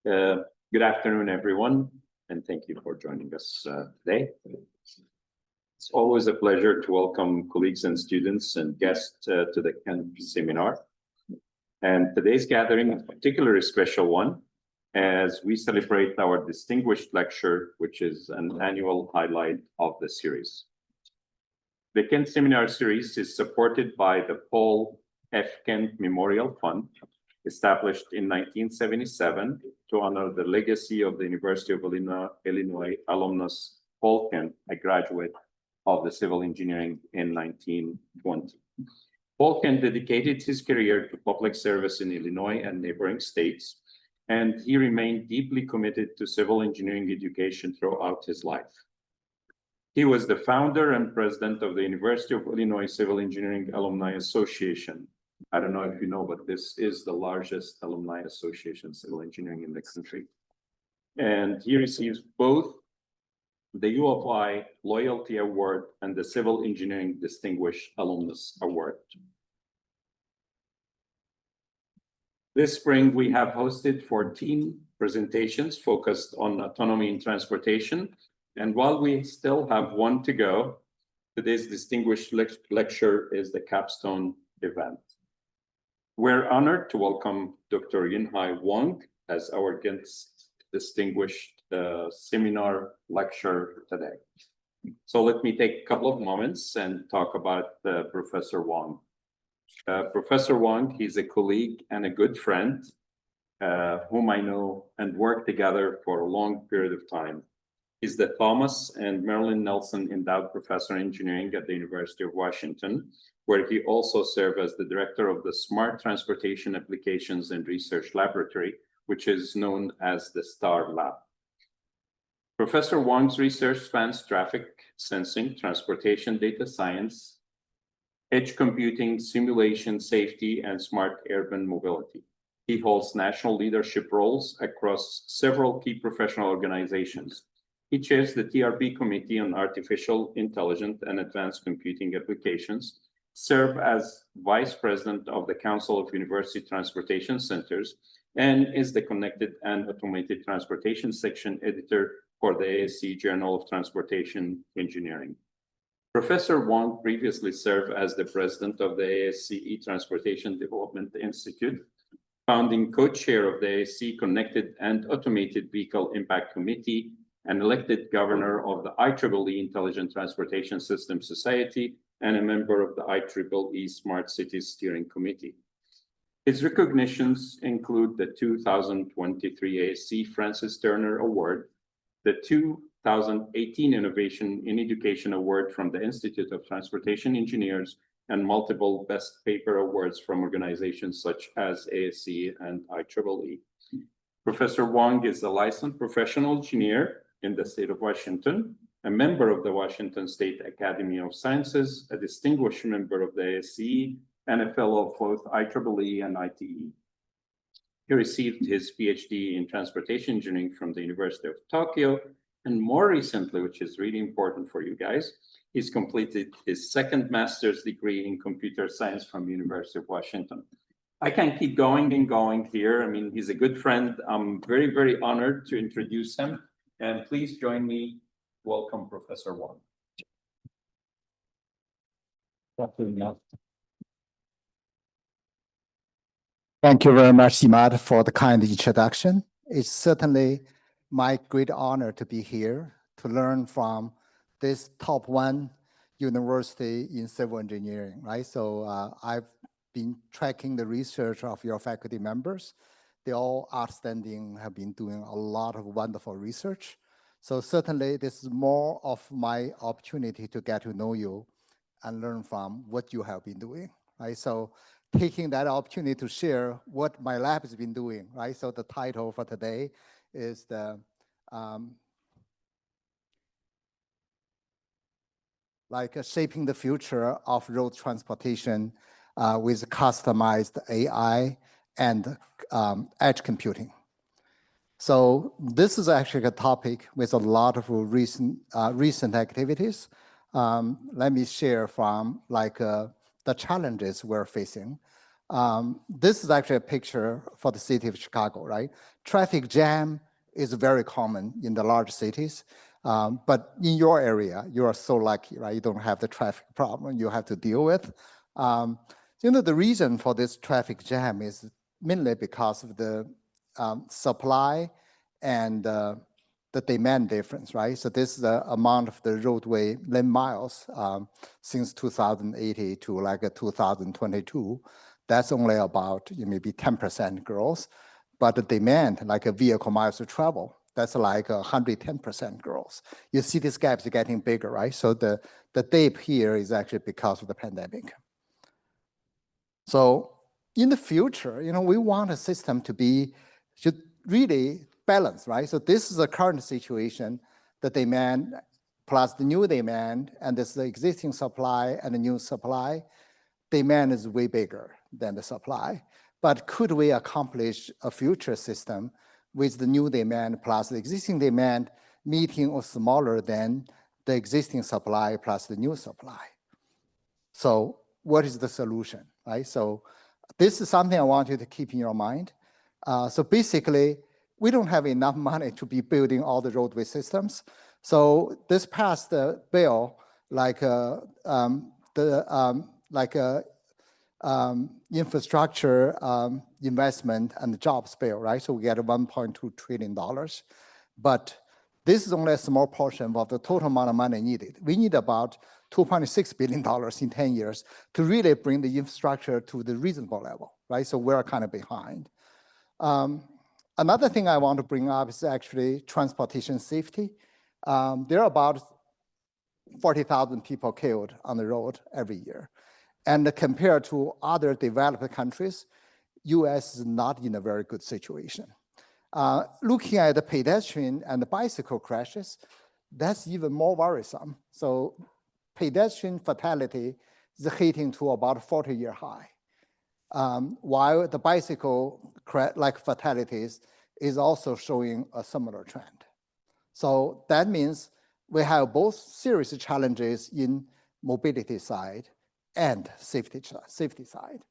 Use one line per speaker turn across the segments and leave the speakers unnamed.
Good afternoon, everyone, and thank you for joining us today. It's always a pleasure to welcome colleagues and students and guests to the Kent seminar. And today's gathering is a particularly special one as we celebrate our distinguished lecture, which is an annual highlight of the series. The Kent Seminar Series is supported by the Paul F. Kent Memorial Fund, established in 1977 to honor the legacy of the University of Illinois alumnus Paul Kent, a graduate of the civil engineering in 1920. Paul Kent dedicated his career to public service in Illinois and neighboring states, and he remained deeply committed to civil engineering education throughout his life. He was the founder and president of the University of Illinois Civil Engineering Alumni Association. I don't know if you know, but this is the largest alumni association civil engineering in the country. And he receives both the U of I Loyalty Award and the Civil Engineering Distinguished Alumnus Award. This spring, we have hosted 14 presentations focused on autonomy in transportation. And while we still have one to go, today's distinguished lecture is the capstone event. We're honored to welcome Dr. Yinhai Wang as our guest distinguished seminar lecture today. So let me take a couple of moments and talk about Professor Wang. Professor Wang, he's a colleague and a good friend whom I know and work together for a long period of time. He's the Thomas and Marilyn Nelson Endowed Professor of Engineering at the University of Washington, where he also served as the director of the Smart Transportation Applications and Research Laboratory, which is known as the STAR Lab. Professor Wang's research spans traffic sensing, transportation data science, edge computing, simulation, safety, and smart urban mobility. He holds national leadership roles across several key professional organizations. He chairs the TRB Committee on Artificial Intelligence and Advanced Computing Applications, serves as Vice President of the Council of University Transportation Centers, and is the Connected and Automated Transportation Section Editor for the ASC Journal of Transportation Engineering. Professor Wang previously served as the President of the ASCE Transportation Development Institute, founding co-chair of the ASC Connected and Automated Vehicle Impact Committee, and elected governor of the IEEE Intelligent Transportation System Society, and a member of the IEEE Smart Cities Steering Committee. His recognitions include the 2023 ASC Francis Turner Award, the 2018 Innovation in Education Award from the Institute of Transportation Engineers, and multiple Best Paper Awards from organizations such as ASC and IEEE. Professor Wang is a licensed professional engineer in the state of Washington, a member of the Washington State Academy of Sciences, a distinguished member of the ASCE, and a fellow of both IEEE and ITE. He received his PhD in transportation engineering from the University of Tokyo, and more recently, which is really important for you guys, he's completed his second master's degree in computer science from the University of Washington. I can keep going and going here. I mean, he's a good friend. I'm very, very honored to introduce him. And please join me. Welcome, Professor Wang.
Thank you very much, Imad, for the kind introduction. It's certainly my great honor to be here to learn from this top one university in civil engineering, right? So I've been tracking the research of your faculty members. They're all outstanding, have been doing a lot of wonderful research. So certainly this is more of my opportunity to get to know you and learn from what you have been doing, right? So taking that opportunity to share what my lab has been doing, right? So the title for today is the shaping the future of road transportation with customized AI and edge computing. So this is actually a topic with a lot of recent activities. Let me share from the challenges we're facing. This is actually a picture for the city of Chicago, right? Traffic jam is very common in the large cities. But in your area, you are so lucky, right? You don't have the traffic problem you have to deal with. The reason for this traffic jam is mainly because of the supply and the demand difference, right? So this is the amount of the roadway lane miles since 2080 to like 2022. That's only about maybe 10% growth. But the demand, like a vehicle miles to travel, that's like 110% growth. You see these gaps are getting bigger, right? So the dip here is actually because of the pandemic. So in the future, we want a system should really balance, right? So this is the current situation, the demand plus the new demand, and this is the existing supply and the new supply. Demand is way bigger than the supply. But could we accomplish a future system with the new demand plus the existing demand meeting or smaller than the existing supply plus the new supply? So what is the solution, right? So this is something I want you to keep in your mind. So basically, we don't have enough money to be building all the roadway systems. So this passed the bill, infrastructure investment and jobs bill, right? So we get $1.2 trillion. But this is only a small portion of the total amount of money needed. We need about $2.6 billion in 10 years to really bring the infrastructure to the reasonable level, right? So we're kind of behind. Another thing I want to bring up is actually transportation safety. There are about 40,000 people killed on the road every year. And compared to other developed countries, US is not in a very good situation. Looking at the pedestrian and the bicycle crashes, that's even more worrisome. So pedestrian fatality is hitting to about a 40-year high, while the bicycle fatalities is also showing a similar trend. So that means we have both serious challenges in mobility side and safety side.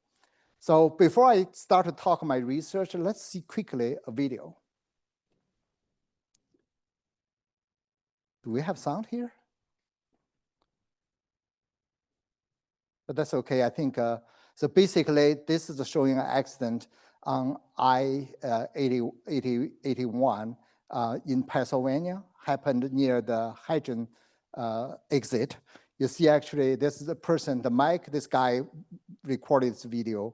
So before I start to talk my research, let's see quickly a video. Do we have sound here? But that's okay. I think, so basically, this is showing an accident on I-81 in Pennsylvania, happened near the Hydrogen exit. You see, actually, this is a person, the mic, this guy recorded this video.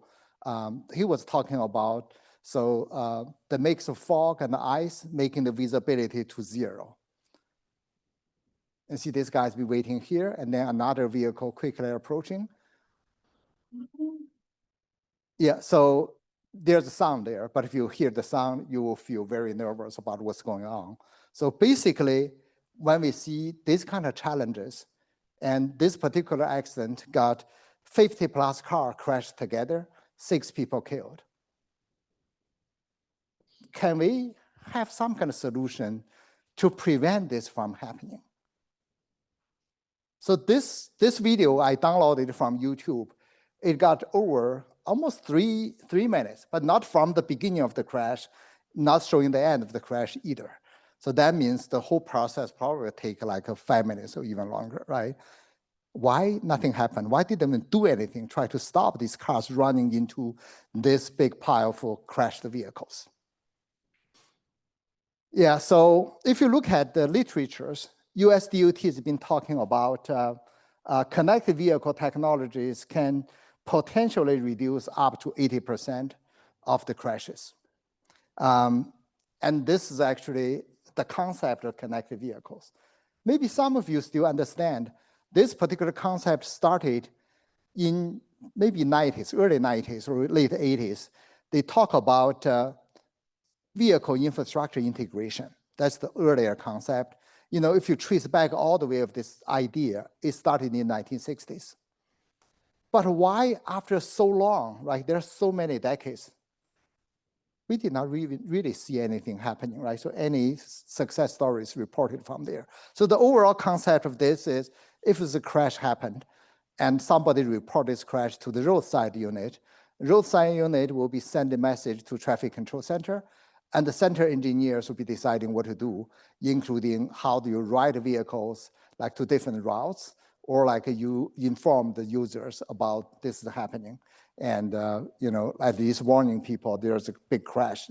He was talking about, the mix of fog and ice making the visibility to 0. And see this guy's been waiting here, and then another vehicle quickly approaching. Yeah, so there's a sound there, but if you hear the sound, you will feel very nervous about what's going on. So basically, when we see these kind of challenges, and this particular accident got 50+ cars crashed together, 6 people killed. Can we have some kind of solution to prevent this from happening? So this video I downloaded from YouTube. It got over almost three minutes, but not from the beginning of the crash, not showing the end of the crash either. So that means the whole process probably will take like 5 minutes or even longer, right? Why nothing happened? Why didn't we do anything, try to stop these cars running into this big pile of crashed vehicles? Yeah, so if you look at the literatures, US DOT has been talking about connected vehicle technologies can potentially reduce up to 80% of the crashes. And this is actually the concept of connected vehicles. Maybe some of you still understand this particular concept started in maybe 90s, early 90s or late 80s. They talk about vehicle infrastructure integration. That's the earlier concept. If you trace back all the way of this idea, it started in the 1960s. But why after so long, right? There are so many decades, we did not really see anything happening, right? So any success stories reported from there. So the overall concept of this is, if a crash happened and somebody reported this crash to the roadside unit, Roadside unit will be sending a message to traffic control center, and the center engineers will be deciding what to do, including how do you ride vehicles like to different routes, or like you inform the users about this is happening. And at least warning people there's a big crash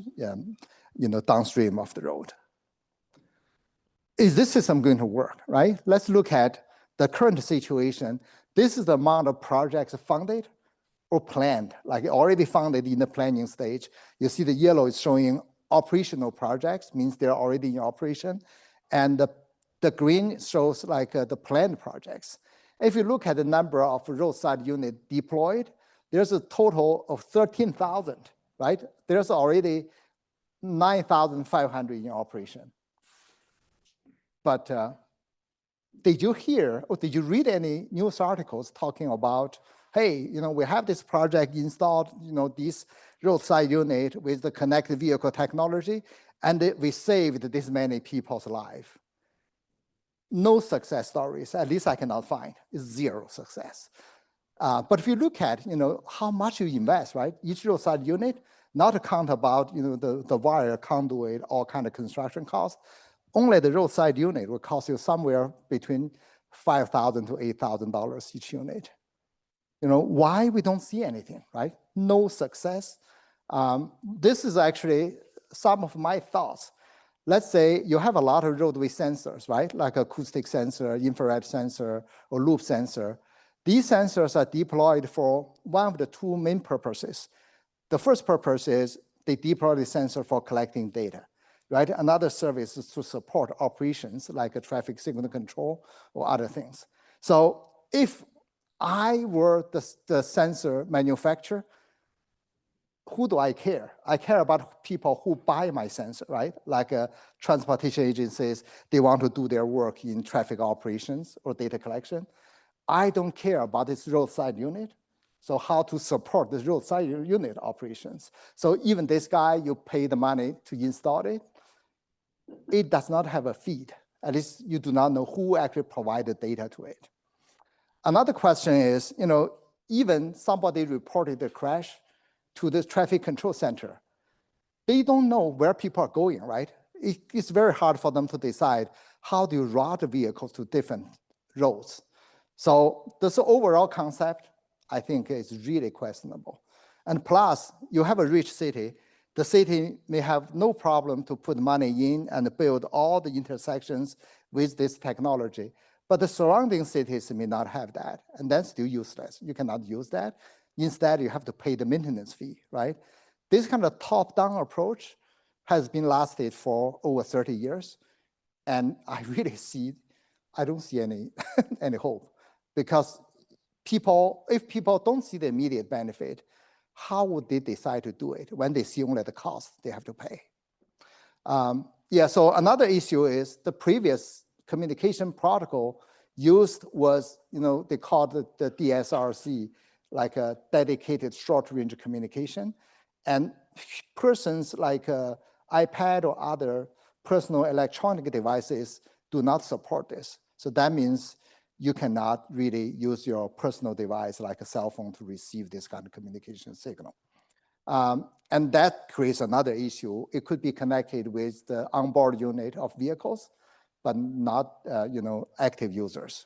downstream of the road. Is this system going to work, right? Let's look at the current situation. This is the amount of projects funded or planned, like already funded in the planning stage. You see the yellow is showing operational projects, means they're already in operation. And the green shows like the planned projects. If you look at the number of roadside units deployed, there's a total of 13,000, right? There's already 9,500 in operation. But did you hear or did you read any news articles talking about, hey, we have this project installed, this roadside unit with the connected vehicle technology, and we saved this many people's lives? No success stories, at least I cannot find. It's zero success. But if you look at, how much you invest, right? Each roadside unit, not to count about, the wire, conduit, all kind of construction costs. Only the roadside unit will cost you somewhere between $5,000 to $8,000 each unit. Why we don't see anything, right? No success. This is actually some of my thoughts. Let's say you have a lot of roadway sensors, right? Like acoustic sensor, infrared sensor, or loop sensor. These sensors are deployed for one of the two main purposes. The first purpose is they deploy the sensor for collecting data, right? Another service is to support operations like a traffic signal control or other things. So if I were the sensor manufacturer, who do I care? I care about people who buy my sensor, right? Like transportation agencies, they want to do their work in traffic operations or data collection. I don't care about this roadside unit. So how to support this roadside unit operations? So even this guy, you pay the money to install it, it does not have a feed. At least you do not know who actually provided data to it. Another question is, even somebody reported a crash to the traffic control center. They don't know where people are going, right? It's very hard for them to decide how do you route the vehicles to different roads. So this overall concept, I think, is really questionable. And plus, you have a rich city. The city may have no problem to put money in and build all the intersections with this technology. But the surrounding cities may not have that, and that's still useless. You cannot use that. Instead, you have to pay the maintenance fee, right? This kind of top-down approach has been lasted for over 30 years. And I don't see any, any hope. Because if people don't see the immediate benefit, how would they decide to do it when they see only the cost they have to pay? So another issue is the previous communication protocol used was, they called it the DSRC, like a dedicated short-range communication. And persons like iPad or other personal electronic devices do not support this. So that means you cannot really use your personal device like a cell phone to receive this kind of communication signal. And that creates another issue. It could be connected with the onboard unit of vehicles, but not active users.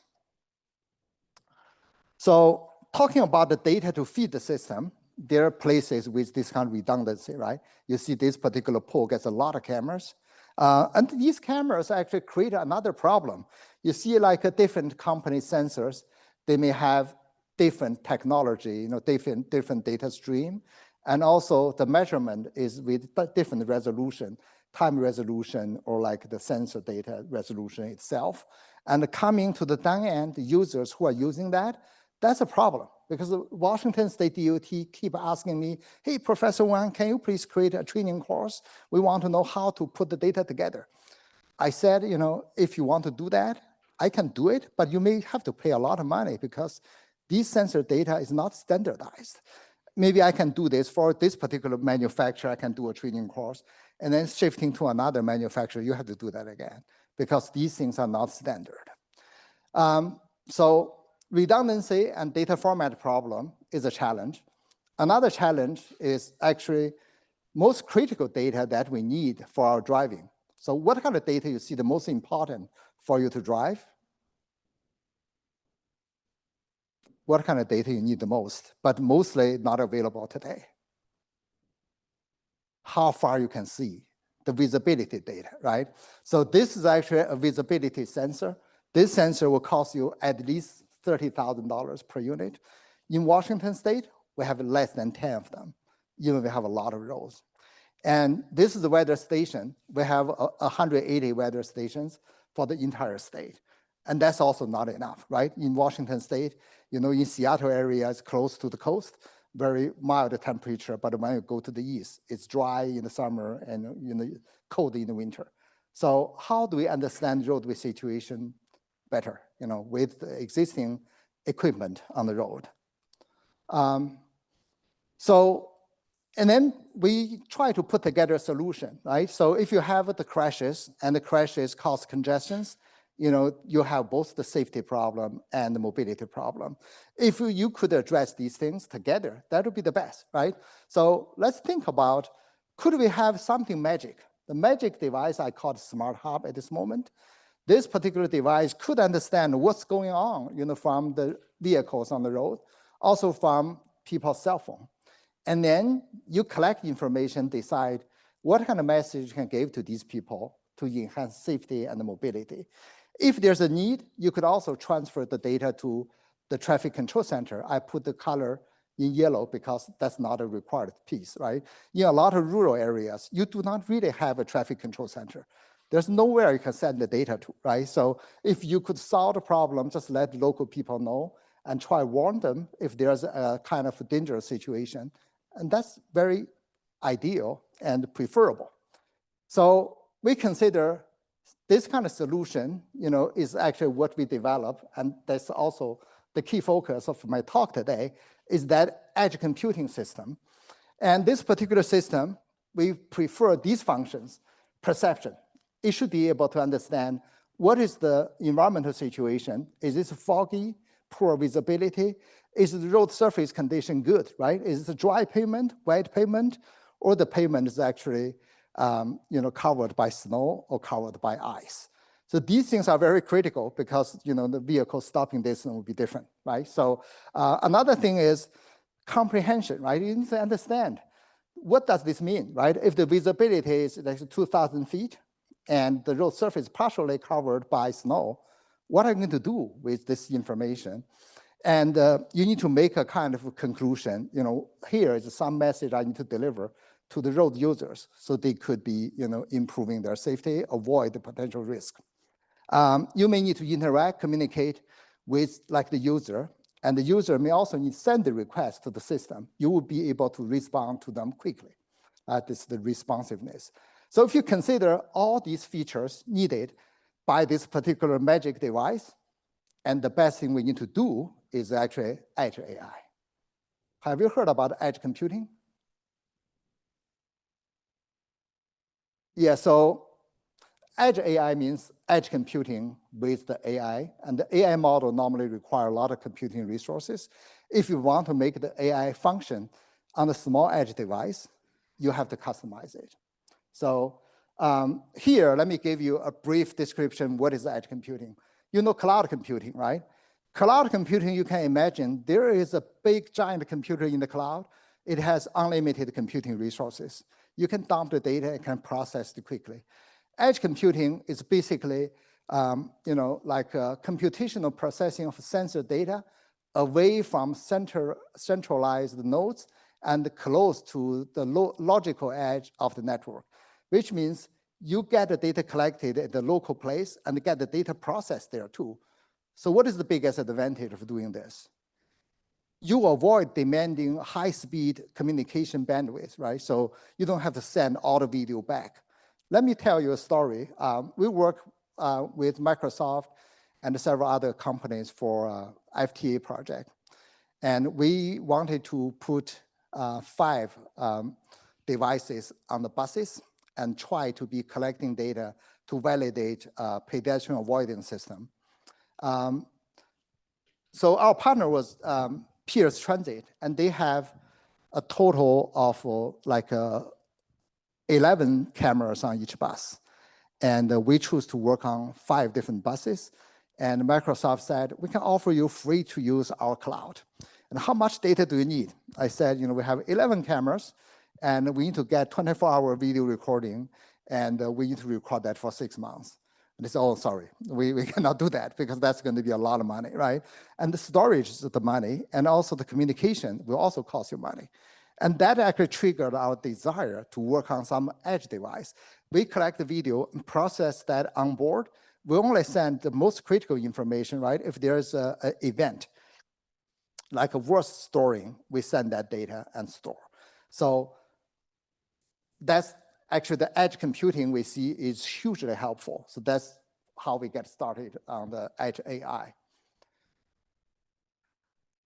So talking about the data to feed the system, there are places with this kind of redundancy, right? You see this particular pole gets a lot of cameras. And these cameras actually create another problem. You see like a different company sensors, they may have different technology, different data stream. And also the measurement is with different resolution, time resolution, or like the sensor data resolution itself. And coming to the down end, the users who are using that, that's a problem. Because the Washington State DOT keep asking me, hey, Professor Wang, can you please create a training course? We want to know how to put the data together. I said, if you want to do that, I can do it, but you may have to pay a lot of money because this sensor data is not standardized. Maybe I can do this for this particular manufacturer, I can do a training course, and then shifting to another manufacturer, you have to do that again because these things are not standard. So redundancy and data format problem is a challenge. Another challenge is actually most critical data that we need for our driving. So what kind of data you see the most important for you to drive? What kind of data you need the most, but mostly not available today? How far you can see, the visibility data, right? So this is actually a visibility sensor. This sensor will cost you at least $30,000 per unit. In Washington State, we have less than 10 of them, even we have a lot of roads. And this is the weather station. We have 180 weather stations for the entire state. And that's also not enough, right? In Washington State, in Seattle area, it's close to the coast, very mild temperature, but when you go to the east, it's dry in the summer and cold in the winter. So how do we understand roadway situation better, with the existing equipment on the road? And then we try to put together a solution, right? So if you have the crashes and the crashes cause congestions, you have both the safety problem and the mobility problem. If you could address these things together, that would be the best, right? So let's think about, could we have something magic? The magic device I call Smart Hub at this moment. This particular device could understand what's going on, from the vehicles on the road, also from people's cell phone. And then you collect information, decide what kind of message you can give to these people to enhance safety and mobility. If there's a need, you could also transfer the data to the traffic control center. I put the color in yellow because that's not a required piece, right? In a lot of rural areas, you do not really have a traffic control center. There's nowhere you can send the data to, right? So if you could solve the problem, just let local people know and try warn them if there's a kind of dangerous situation. And that's very ideal and preferable. So we consider this kind of solution, is actually what we develop. And that's also the key focus of my talk today, is that edge computing system. And this particular system, we prefer these functions. Perception. It should be able to understand what is the environmental situation. Is this foggy, poor visibility? Is the road surface condition good, right? Is it a dry pavement, wet pavement, or the pavement is actually covered by snow or covered by ice? So these things are very critical because the vehicle stopping distance will be different, right? So another thing is comprehension, right? You need to understand, what does this mean, right? If the visibility is like 2,000 feet and the road surface is partially covered by snow, what are you going to do with this information? And you need to make a kind of a conclusion. Here is some message I need to deliver to the road users so they could be improving their safety, avoid the potential risk. You may need to interact, communicate with the user, and the user may also need to send the request to the system. You will be able to respond to them quickly. This is the responsiveness. So if you consider all these features needed by this particular magic device, and the best thing we need to do is actually edge AI. Have you heard about edge computing? Yeah, so edge AI means edge computing with the AI, and the AI model normally requires a lot of computing resources. If you want to make the AI function on a small edge device, you have to customize it. So here, let me give you a brief description. What is edge computing? Cloud computing, right? Cloud computing, you can imagine, there is a big giant computer in the cloud. It has unlimited computing resources. You can dump the data and can process it quickly. Edge computing is basically, like computational processing of sensor data away from centralized nodes and close to the logical edge of the network, which means you get the data collected at the local place and get the data processed there too. So what is the biggest advantage of doing this? You avoid demanding high-speed communication bandwidth, right? So you don't have to send all the video back. Let me tell you a story. We work with Microsoft and several other companies for FTA project. And we wanted to put 5 devices on the buses and try to be collecting data to validate a pedestrian avoidance system. So our partner was Pierce Transit, and they have a total of 11 cameras on each bus. And we choose to work on 5 different buses. And Microsoft said, we can offer you free to use our cloud. And how much data do you need? I said, we have 11 cameras, and we need to get 24-hour video recording, and we need to record that for 6 months. And they said, oh, sorry, we cannot do that because that's going to be a lot of money, right? And the storage is the money, and also the communication will also cost you money. And that actually triggered our desire to work on some edge device. We collect the video and process that on board. We only send the most critical information, right? If there's an event, like a worth storing, we send that data and store. So that's actually the edge computing we see is hugely helpful. So that's how we get started on the edge AI.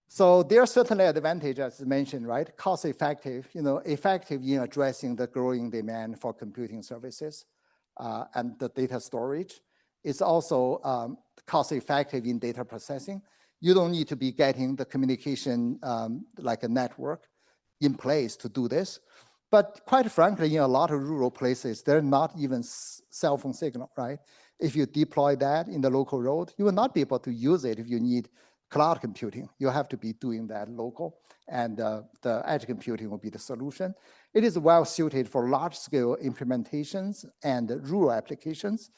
So there are certainly advantages, as mentioned, right? Cost effective, effective in addressing the growing demand for computing services and the data storage. It's also cost effective in data processing. You don't need to be getting the communication like a network in place to do this. But quite frankly, in a lot of rural places, there are not even cell phone signal, right? If you deploy that in the local road, you will not be able to use it if you need cloud computing. You have to be doing that local, and the edge computing will be the solution. It is well suited for large-scale implementations and rural applications,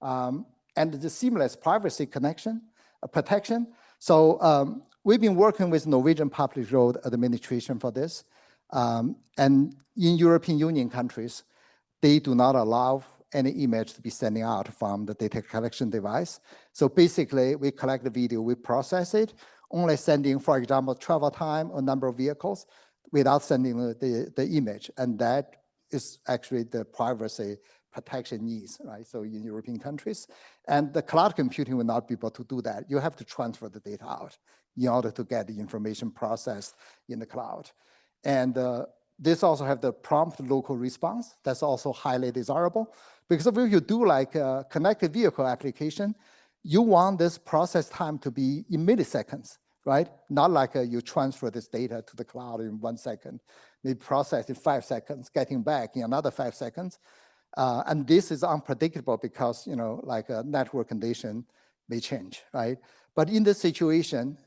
and the seamless privacy protection. So we've been working with Norwegian Public Road Administration for this, and in European Union countries, they do not allow any image to be sending out from the data collection device. So basically, we collect the video, we process it, only sending, for example, travel time or number of vehicles without sending the image. And that is actually the privacy protection needs, right? So in European countries. And the cloud computing will not be able to do that. You have to transfer the data out in order to get the information processed in the cloud. And this also have the prompt local response. That's also highly desirable. Because if you do like a connected vehicle application, you want this process time to be in milliseconds, right? Not like you transfer this data to the cloud in 1 second. They process in 5 seconds, getting back in another 5 seconds. And this is unpredictable because, like a network condition may change, right? But in this situation,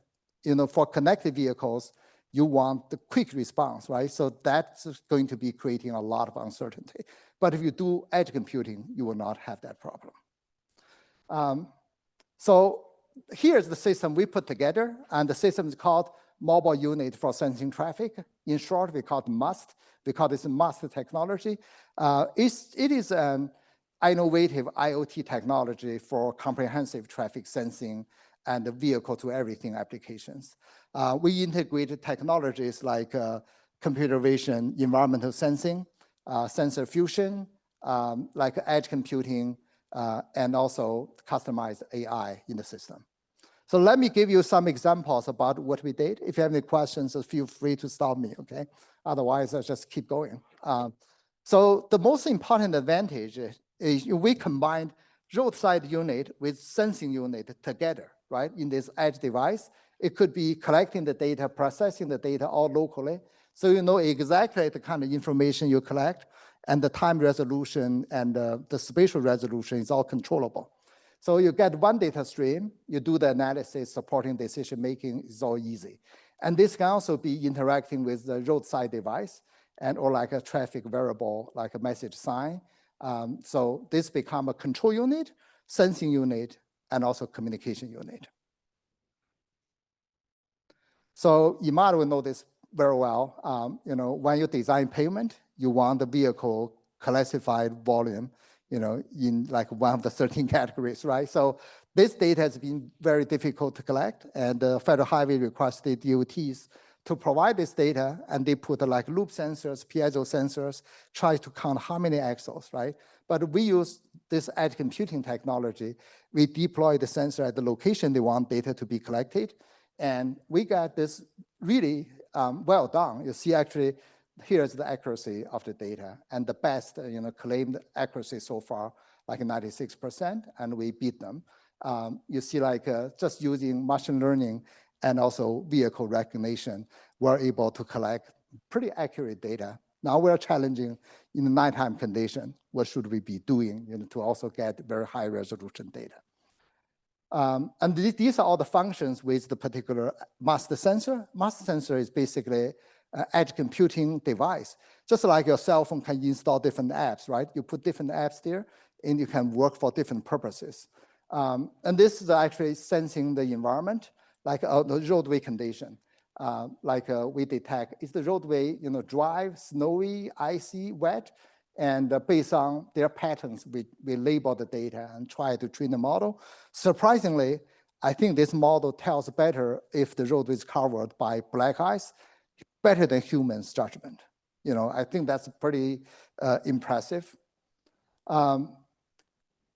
for connected vehicles, you want the quick response, right? So that's going to be creating a lot of uncertainty. But if you do edge computing, you will not have that problem. So here's the system we put together, and the system is called Mobile Unit for Sensing Traffic. In short, we call it MUST. We call this MUST technology. It is an innovative IoT technology for comprehensive traffic sensing and vehicle to everything applications. We integrated technologies like computer vision, environmental sensing, sensor fusion, like edge computing, and also customized AI in the system. So let me give you some examples about what we did. If you have any questions, feel free to stop me, okay? Otherwise, I'll just keep going. So the most important advantage is we combined roadside unit with sensing unit together, right? In this edge device, it could be collecting the data, processing the data all locally. So you know exactly the kind of information you collect, and the time resolution and the spatial resolution is all controllable. So you get one data stream, you do the analysis, supporting decision-making is all easy. And this can also be interacting with the roadside device or like a traffic variable, like a message sign. So this become a control unit, sensing unit, and also communication unit. So Imad will know this very well. When you design payment, you want the vehicle classified volume, in like one of the 13 categories, right? So this data has been very difficult to collect, and the Federal Highway requested DOTs to provide this data, and they put like loop sensors, piezo sensors, try to count how many axles, right? But we use this edge computing technology. We deploy the sensor at the location they want data to be collected, and we got this really well done. You see, actually, here's the accuracy of the data, and the best, claimed accuracy so far, like 96%, and we beat them. You see, like just using machine learning and also vehicle recognition, we're able to collect pretty accurate data. Now we're challenging in the nighttime condition, what should we be doing, to also get very high resolution data. And these are all the functions with the particular master sensor. Master sensor is basically an edge computing device. Just like your cell phone can install different apps, right? You put different apps there and you can work for different purposes. And this is actually sensing the environment, like the roadway condition. We detect, is the roadway dry, snowy, icy, wet? And based on their patterns, we label the data and try to train the model. Surprisingly, I think this model tells better if the road is covered by black ice, better than humans' judgment. I think that's pretty impressive.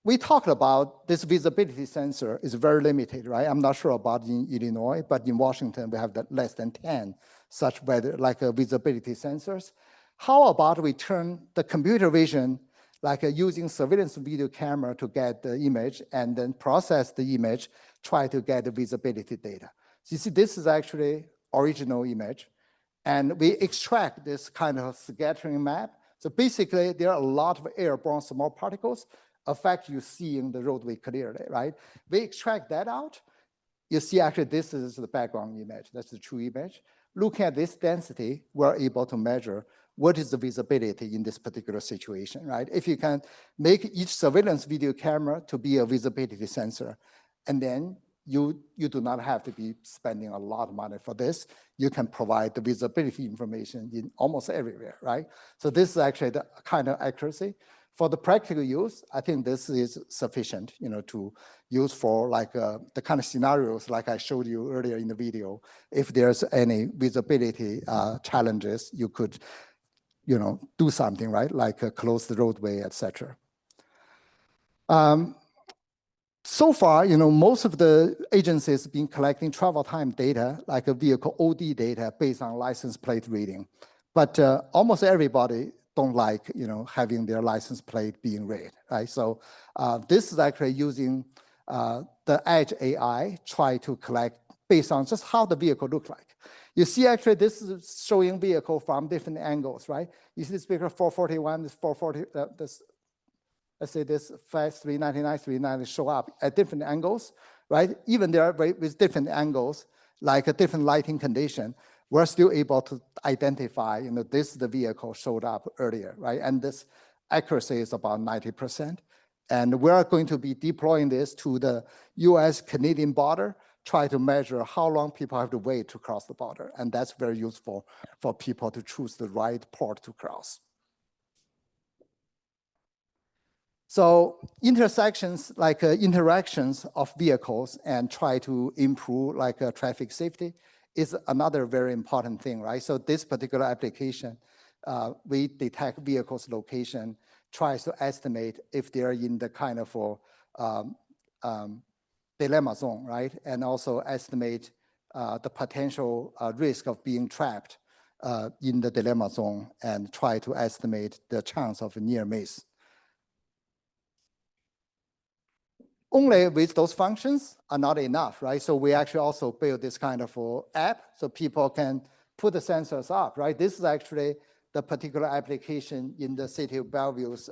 We talked about this visibility sensor is very limited, right? I'm not sure about in Illinois, but in Washington, we have less than 10 such weather, visibility sensors. How about we turn the computer vision, using surveillance video camera to get the image and then process the image, try to get the visibility data. So you see, this is actually original image. And we extract this kind of scattering map. So basically, there are a lot of airborne small particles affect you seeing the roadway clearly, right? We extract that out. You see, actually, this is the background image. That's the true image. Looking at this density, we're able to measure what is the visibility in this particular situation, right? If you can make each surveillance video camera to be a visibility sensor, and then you do not have to be spending a lot of money for this. You can provide the visibility information in almost everywhere, right? So this is actually the kind of accuracy. For the practical use, I think this is sufficient, to use for the kind of scenarios like I showed you earlier in the video. If there's any visibility challenges, you could, do something, right? Close the roadway, etc. So far, most of the agencies have been collecting travel time data, like a vehicle OD data based on license plate reading. But almost everybody don't like, having their license plate being read, right? So this is actually using the Edge AI, try to collect based on just how the vehicle looks like. You see, actually, this is showing vehicle from different angles, right? You see this vehicle 441, this 440, let's say this 399, 390 show up at different angles, right? Even there with different angles, like a different lighting condition, we're still able to identify, this is the vehicle showed up earlier, right? And this accuracy is about 90%. And we're going to be deploying this to the US-Canadian border, try to measure how long people have to wait to cross the border. And that's very useful for people to choose the right port to cross. So intersections, interactions of vehicles and try to improve traffic safety is another very important thing, right? So this particular application, we detect vehicles' location, tries to estimate if they're in the kind of dilemma zone, right? And also estimate the potential risk of being trapped in the dilemma zone and try to estimate the chance of a near miss. Only with those functions are not enough, right? So we actually also build this kind of app so people can put the sensors up, right? This is actually the particular application in the city of Bellevue's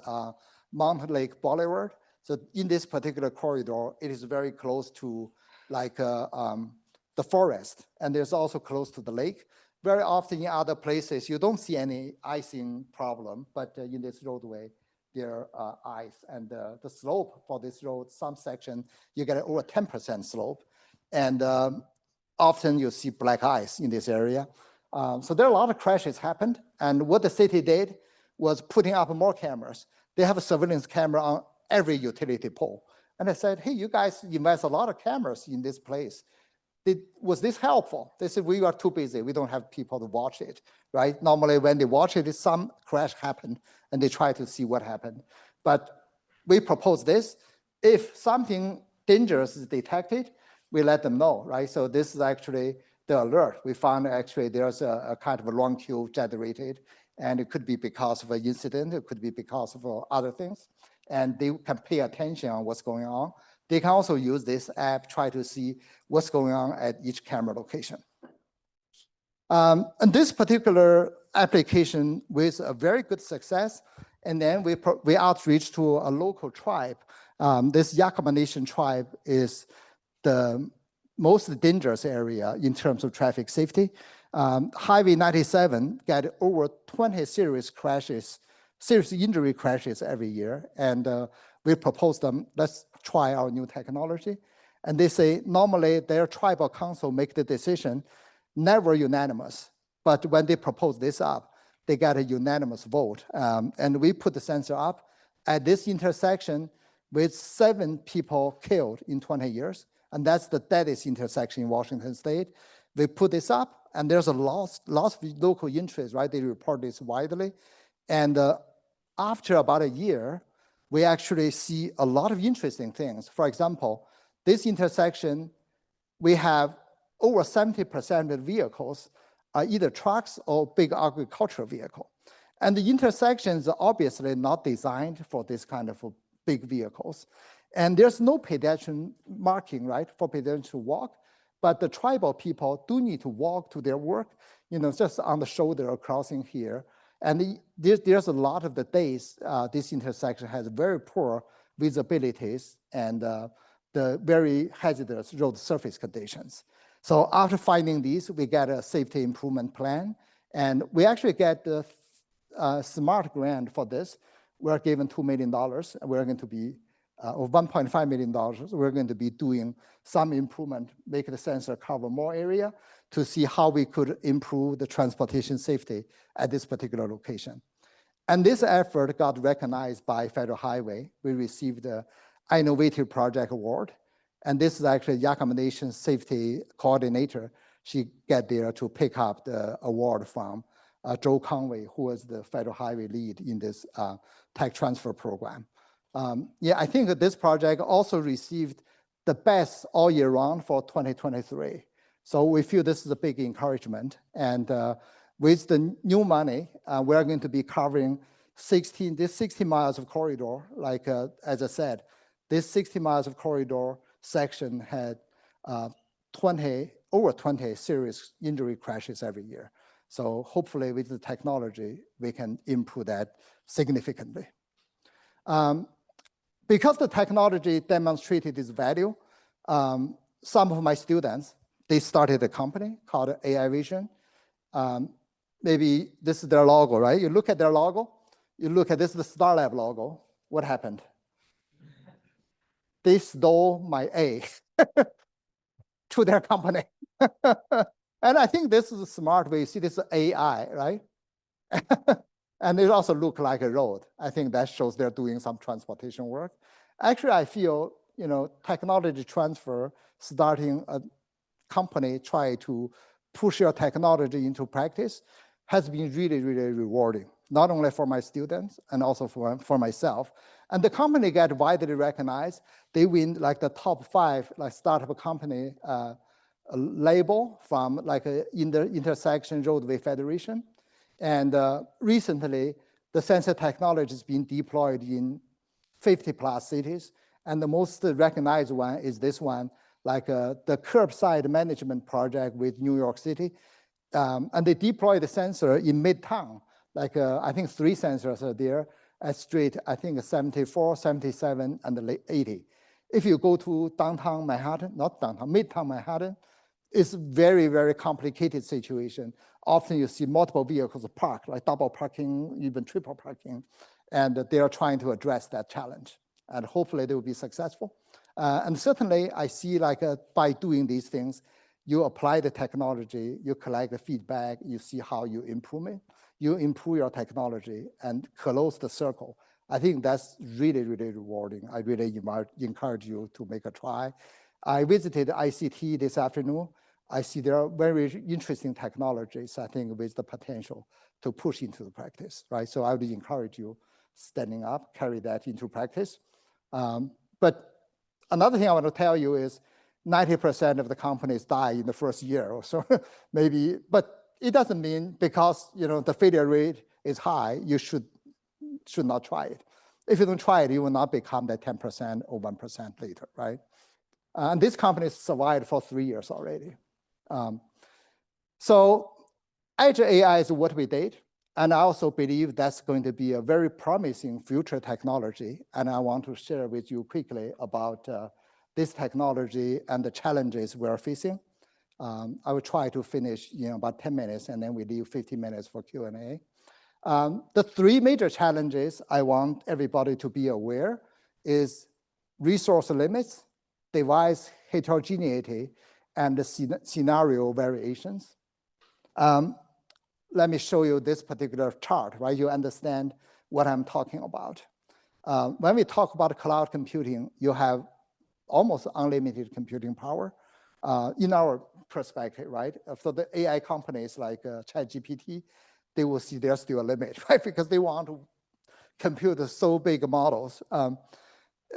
Mount Lake Boulevard. So in this particular corridor, it is very close to the forest, and there's also close to the lake. Very often in other places, you don't see any icing problem, but in this roadway, there are ice, and the slope for this road, some section, you get over 10% slope. And often you see black ice in this area. So there are a lot of crashes happened. And what the city did was putting up more cameras. They have a surveillance camera on every utility pole. And I said, hey, you guys invest a lot of cameras in this place. Was this helpful? They said, we are too busy. We don't have people to watch it, right? Normally when they watch it, some crash happened and they try to see what happened. But we propose this. If something dangerous is detected, we let them know, right? So this is actually the alert. We found actually there's a kind of a long queue generated, and it could be because of an incident. It could be because of other things. And they can pay attention on what's going on. They can also use this app, try to see what's going on at each camera location. And this particular application with a very good success, and then we outreach to a local tribe. This Yakama Nation tribe is the most dangerous area in terms of traffic safety. Highway 97 got over 20 serious injury crashes every year. And we proposed them, let's try our new technology. And they say normally their tribal council make the decision, never unanimous. But when they propose this up, they got a unanimous vote. And we put the sensor up at this intersection with 7 people killed in 20 years. And that's the deadest intersection in Washington State. We put this up, and there's a lot of local interest, right? They report this widely. And after about a year, we actually see a lot of interesting things. For example, this intersection, we have over 70% of vehicles are either trucks or big agricultural vehicle. And the intersections are obviously not designed for this kind of big vehicles. And there's no pedestrian marking, right, for pedestrians to walk, but the tribal people do need to walk to their work, just on the shoulder or crossing here. And there's a lot of the days this intersection has very poor visibilities and the very hazardous road surface conditions. So after finding these, we get a safety improvement plan, and we actually get the SMART grant for this. We're given $2 million. We're going to be, or $1.5 million. We're going to be doing some improvement, make the sensor cover more area to see how we could improve the transportation safety at this particular location. And this effort got recognized by Federal Highway. We received the Innovative Project Award. And this is actually Yakama Nation Safety Coordinator. She got there to pick up the award from Joe Conway, who was the Federal Highway lead in this tech transfer program. I think that this project also received the best all year round for 2023. So we feel this is a big encouragement. And with the new money, we're going to be covering 60 miles of corridor. Like, as I said, this 60 miles of corridor section had over 20 serious injury crashes every year. So hopefully with the technology, we can improve that significantly. Because the technology demonstrated its value, some of my students, they started a company called AI Vision. Maybe this is their logo, right? You look at their logo, you look at this, the Starlab logo. What happened? They stole my A to their company. And I think this is a smart way. You see this AI, right? And it also looks like a road. I think that shows they're doing some transportation work. Actually, I feel, technology transfer, starting a company, try to push your technology into practice, has been really, really rewarding, not only for my students and also for myself. And the company got widely recognized. They win like the top 5 like startup company label from like in the Intersection Roadway Federation. And recently, the sensor technology is being deployed in 50 plus cities. And the most recognized one is this one, like the curbside management project with New York City. And they deploy the sensor in Midtown. Like I think 3 sensors are there at street, I think 74, 77, and 80. If you go to downtown Manhattan, not downtown, Midtown Manhattan, it's very, very complicated situation. Often you see multiple vehicles parked, like double parking, even triple parking, and they are trying to address that challenge. And hopefully they will be successful. And certainly I see like by doing these things, you apply the technology, you collect the feedback, you see how you improve it, you improve your technology and close the circle. I think that's really, really rewarding. I really encourage you to make a try. I visited ICT this afternoon. I see there are very interesting technologies, I think, with the potential to push into the practice, right? So I would encourage you standing up, carry that into practice. But another thing I want to tell you is 90% of the companies die in the first year or so, maybe, but it doesn't mean because the failure rate is high, you should not try it. If you don't try it, you will not become that 10% or 1% later, right? And this company survived for 3 years already. So Edge AI is what we did. And I also believe that's going to be a very promising future technology. And I want to share with you quickly about this technology and the challenges we're facing. I will try to finish about 10 minutes, and then we leave 15 minutes for Q&A. The three major challenges I want everybody to be aware is resource limits, device heterogeneity, and the scenario variations. Let me show you this particular chart, right? You understand what I'm talking about. When we talk about cloud computing, you have almost unlimited computing power in our perspective, right? For the AI companies like ChatGPT, they will see there's still a limit, right? Because they want to compute so big models.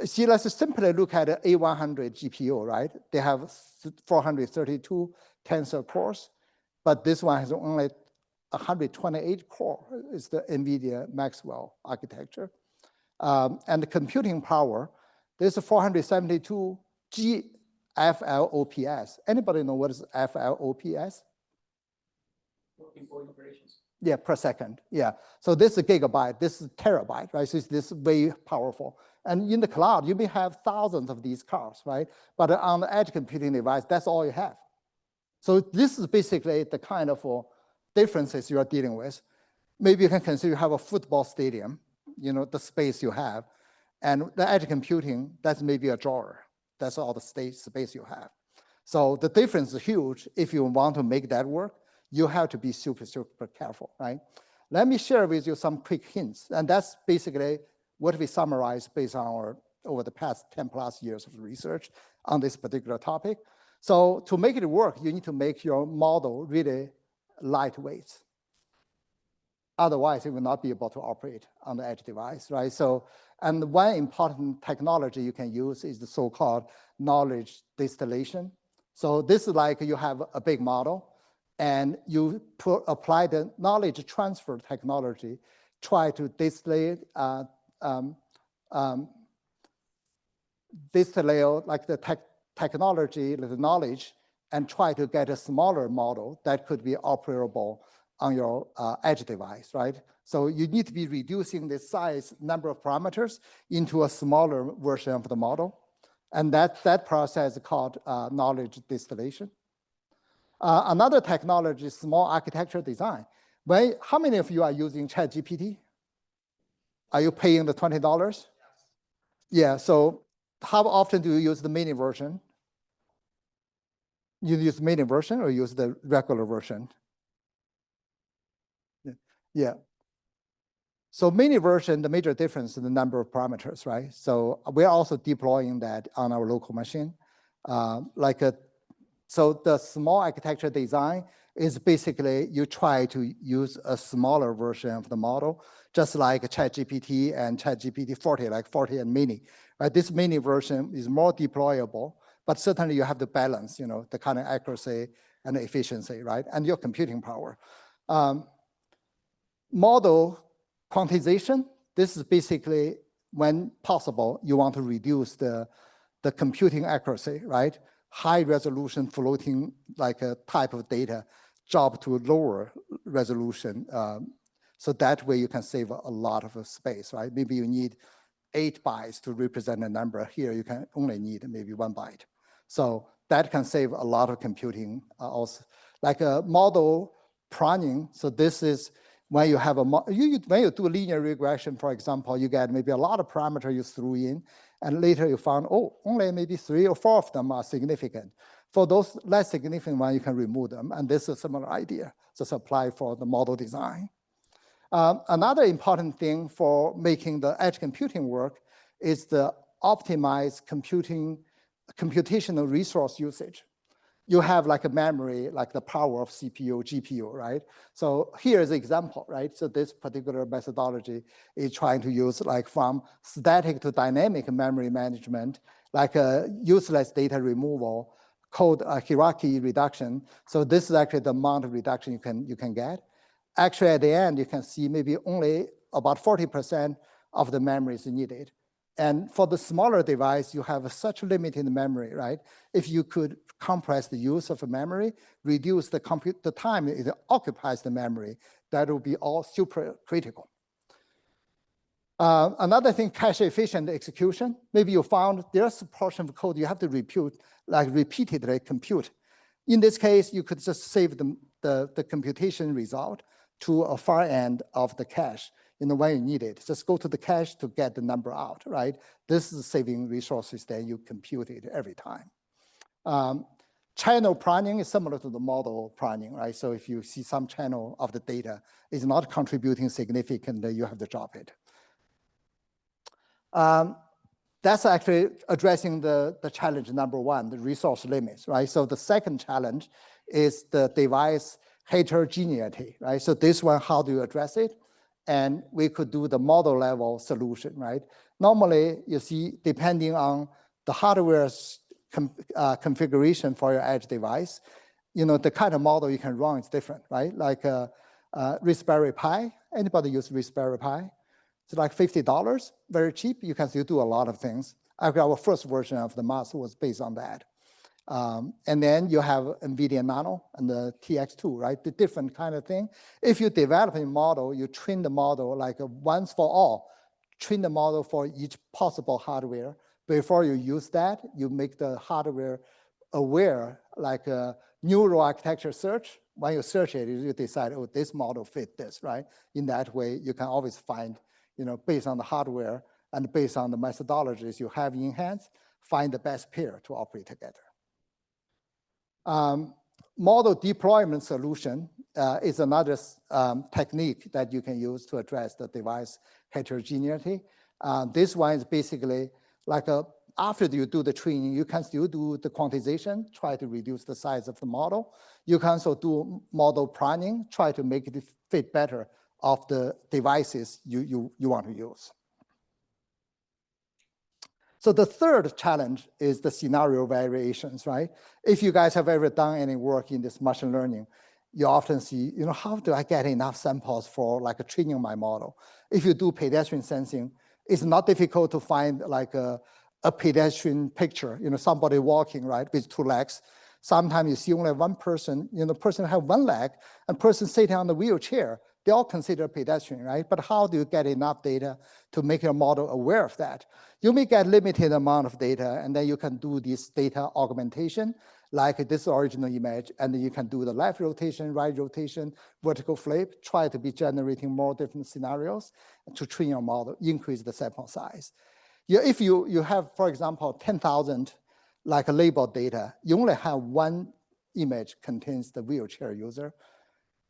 See, let's just simply look at the A100 GPU, right? They have 432 tensor cores, but this one has only 128 core, is the NVIDIA Maxwell architecture. And the computing power, there's a 472 GFLOPS. Anybody know what is FLOPS?
Working for operations.
Yeah, per second. Yeah. So this is a gigabyte, this is terabyte, right? So this is way powerful. And in the cloud, you may have thousands of these cars, right? But on the edge computing device, that's all you have. So this is basically the kind of differences you are dealing with. Maybe you can consider you have a football stadium, the space you have, and the edge computing, that's maybe a drawer. That's all the space you have. So the difference is huge. If you want to make that work, you have to be super, super careful, right? Let me share with you some quick hints. And that's basically what we summarized based on over the past 10 plus years of research on this particular topic. So to make it work, you need to make your model really lightweight. Otherwise, it will not be able to operate on the edge device, right? So, and one important technology you can use is the so-called knowledge distillation. So this is like you have a big model, and you apply the knowledge transfer technology, try to distill like the technology, the knowledge, and try to get a smaller model that could be operable on your edge device, right? So you need to be reducing the size, number of parameters into a smaller version of the model. And that process is called knowledge distillation. Another technology is small architecture design. How many of you are using ChatGPT? Are you paying the $20? Yes. Yeah, so how often do you use the mini version? You use the mini version or use the regular version? Yeah. So mini version, the major difference is the number of parameters, right? So we're also deploying that on our local machine. So the small architecture design is basically you try to use a smaller version of the model, just like ChatGPT and ChatGPT 40, like 40 and mini, right? This mini version is more deployable, but certainly you have to balance, the kind of accuracy and efficiency, right? And your computing power. Model quantization, this is basically when possible, you want to reduce the computing accuracy, right? High resolution floating like a type of data drop to lower resolution. So that way you can save a lot of space, right? Maybe you need 8 bytes to represent a number. Here you can only need maybe 1 byte. So that can save a lot of computing also. Like a model pruning, so this is when you have when you do linear regression, for example, you get maybe a lot of parameters you threw in, and later you found, only maybe 3 or 4 of them are significant. For those less significant ones, you can remove them, and this is a similar idea. Just apply for the model design. Another important thing for making the edge computing work is the optimized computational resource usage. You have like a memory, like the power of CPU, GPU, right? So here is an example, right? So this particular methodology is trying to use like from static to dynamic memory management, like a useless data removal, code hierarchy reduction. So this is actually the amount of reduction you can get. Actually, at the end, you can see maybe only about 40% of the memory is needed. And for the smaller device, you have such limited memory, right? If you could compress the use of a memory, reduce the time it occupies the memory, that will be all super critical. Another thing, cache efficient execution. Maybe you found there's a portion of code you have to repeatedly compute. In this case, you could just save the computation result to a far end of the cache in the way you need it. Just go to the cache to get the number out, right? This is saving resources that you compute it every time. Channel pruning is similar to the model pruning, right? So if you see some channel of the data is not contributing significantly, you have to drop it. That's actually addressing the challenge number one, the resource limits, right? So the second challenge is the device heterogeneity, right? So this one, how do you address it? And we could do the model level solution, right? Normally, you see, depending on the hardware's configuration for your edge device, the kind of model you can run is different, right? Like Raspberry Pi, anybody use Raspberry Pi? It's like $50, very cheap. You can still do a lot of things. Actually, our first version of the mask was based on that. And then you have NVIDIA Nano and the TX2, right? The different kind of thing. If you develop a model, you train the model like once for all, train the model for each possible hardware. Before you use that, you make the hardware aware, like a neural architecture search. When you search it, you decide, oh, this model fit this, right? In that way, you can always find, based on the hardware and based on the methodologies you have in hand, find the best pair to operate together. Model deployment solution is another technique that you can use to address the device heterogeneity. This one is basically like after you do the training, you can still do the quantization, try to reduce the size of the model. You can also do model pruning, try to make it fit better of the devices you want to use. So the third challenge is the scenario variations, right? If you guys have ever done any work in this machine learning, you often see, how do I get enough samples for like training my model? If you do pedestrian sensing, it's not difficult to find like a pedestrian picture, somebody walking, right, with two legs. Sometimes you see only one person, person have one leg, and person sitting on the wheelchair. They all consider pedestrian, right? But how do you get enough data to make your model aware of that? You may get limited amount of data, and then you can do this data augmentation, like this original image, and then you can do the left rotation, right rotation, vertical flip, try to be generating more different scenarios to train your model, increase the sample size. If you have, for example, 10,000 like labeled data, you only have one image contains the wheelchair user.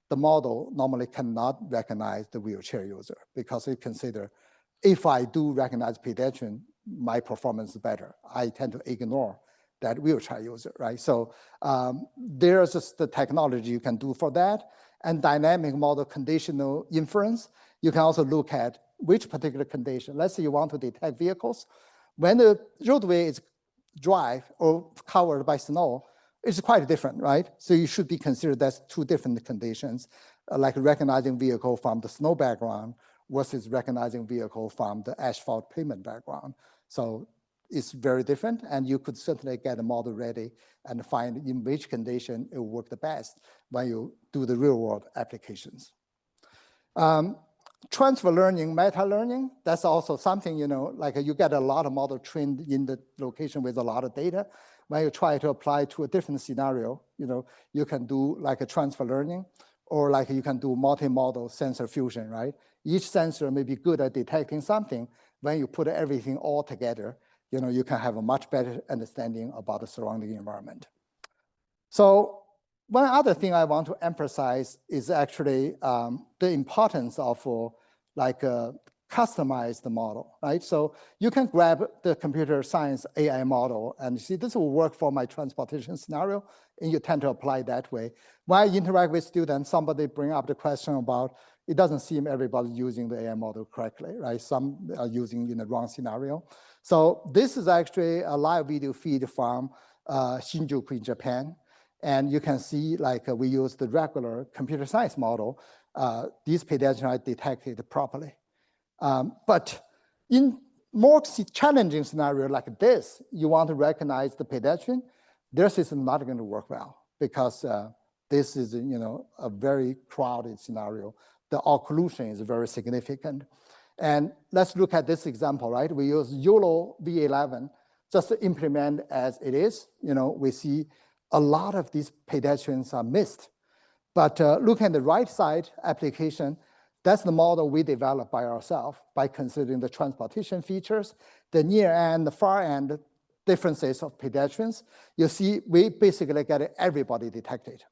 The model normally cannot recognize the wheelchair user because it considers, if I do recognize pedestrian, my performance is better. I tend to ignore that wheelchair user, right? So there's just the technology you can do for that. And dynamic model conditional inference, you can also look at which particular condition. Let's say you want to detect vehicles. When the roadway is dry or covered by snow, it's quite different, right? So you should be considered that's two different conditions, like recognizing vehicle from the snow background versus recognizing vehicle from the asphalt pavement background. So it's very different, and you could certainly get a model ready and find in which condition it will work the best when you do the real world applications. Transfer learning, meta learning, that's also something, like you get a lot of model trained in the location with a lot of data. When you try to apply to a different scenario, you can do like a transfer learning, or like you can do multi-model sensor fusion, right? Each sensor may be good at detecting something. When you put everything all together, you can have a much better understanding about the surrounding environment. So one other thing I want to emphasize is actually the importance of customize the model, right? So you can grab the computer science AI model and see this will work for my transportation scenario, and you tend to apply that way. When I interact with students, somebody bring up the question about, it doesn't seem everybody using the AI model correctly, right? Some are using in the wrong scenario. So this is actually a live video feed from Shinjuku in Japan. And you can see we use the regular computer science model. These pedestrians are detected properly. But in more challenging scenario like this, you want to recognize the pedestrian, their system is not going to work well because this is a very crowded scenario. The occlusion is very significant. And let's look at this example, right? We use YOLO V11 just to implement as it is. We see a lot of these pedestrians are missed. But look at the right side application, that's the model we developed by ourselves by considering the transportation features, the near and the far end differences of pedestrians. You see, we basically get everybody detected.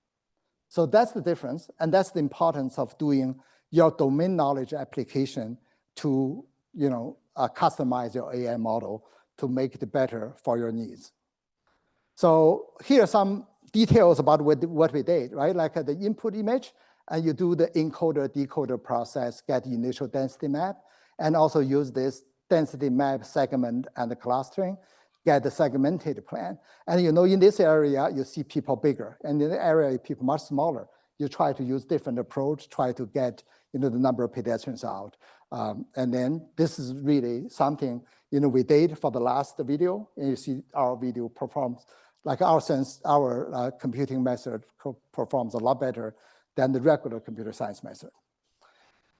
So that's the difference, and that's the importance of doing your domain knowledge application to customize your AI model to make it better for your needs. So here are some details about what we did, right? Like the input image, and you do the encoder decoder process, get the initial density map, and also use this density map segment and the clustering, get the segmented plan. And in this area, you see people bigger, and in the area, people much smaller. You try to use different approach, try to get the number of pedestrians out. And then this is really something we did for the last video, and you see our video performs like our computing method performs a lot better than the regular computer science method.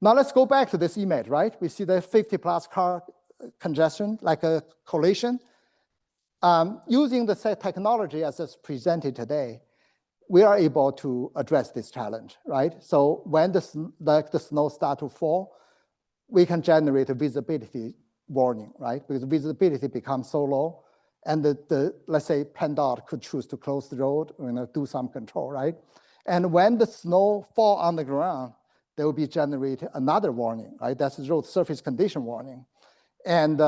Now let's go back to this image, right? We see the 50 plus car congestion, like a collision. Using the technology as it's presented today, we are able to address this challenge, right? So when the snow starts to fall, we can generate a visibility warning, right? Because visibility becomes so low, and let's say PennDOT could choose to close the road, do some control, right? And when the snow fall on the ground, there will be generated another warning, right? That's the road surface condition warning. And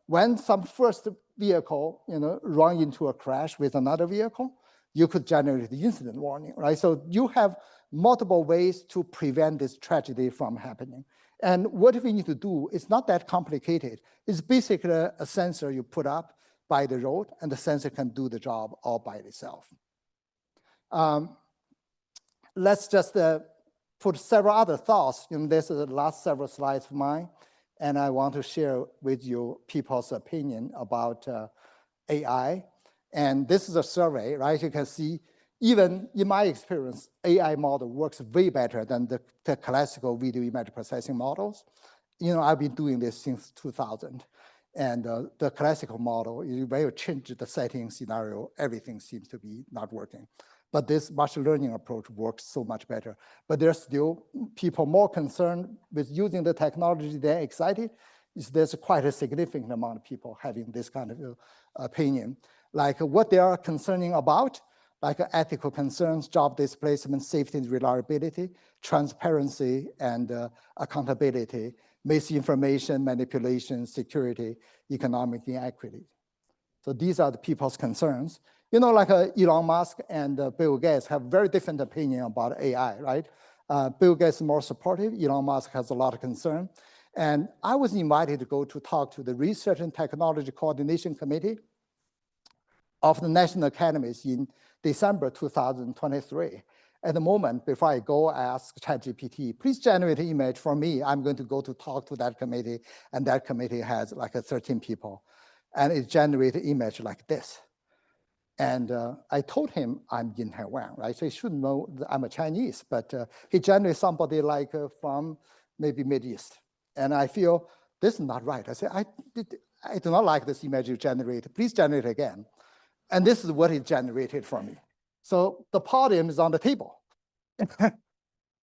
when some first vehicle, run into a crash with another vehicle, you could generate the incident warning, right? So you have multiple ways to prevent this tragedy from happening. And what we need to do is not that complicated. It's basically a sensor you put up by the road, and the sensor can do the job all by itself. Let's just put several other thoughts. This is the last several slides of mine, and I want to share with you people's opinion about AI. And this is a survey, right? You can see, even in my experience, AI model works way better than the classical video image processing models. I've been doing this since 2000. And the classical model, when you change the setting scenario, everything seems to be not working. But this machine learning approach works so much better. But there's still people more concerned with using the technology than excited. There's quite a significant amount of people having this kind of opinion. Like what they are concerning about, like ethical concerns, job displacement, safety and reliability, transparency and accountability, misinformation, manipulation, security, economic inequity. So these are the people's concerns. Like Elon Musk and Bill Gates have very different opinion about AI, right? Bill Gates is more supportive. Elon Musk has a lot of concern. And I was invited to go to talk to the Research and Technology Coordination Committee of the National Academies in December 2023. At the moment, before I go ask ChatGPT, please generate an image for me. I'm going to go to talk to that committee, and that committee has like 13 people. And it generated an image like this. And I told him I'm Yinhai Wang, right? So he should know that I'm a Chinese, but he generated somebody like from maybe Mideast. And I feel this is not right. I said, I do not like this image you generated. Please generate it again. And this is what it generated for me. So the podium is on the table.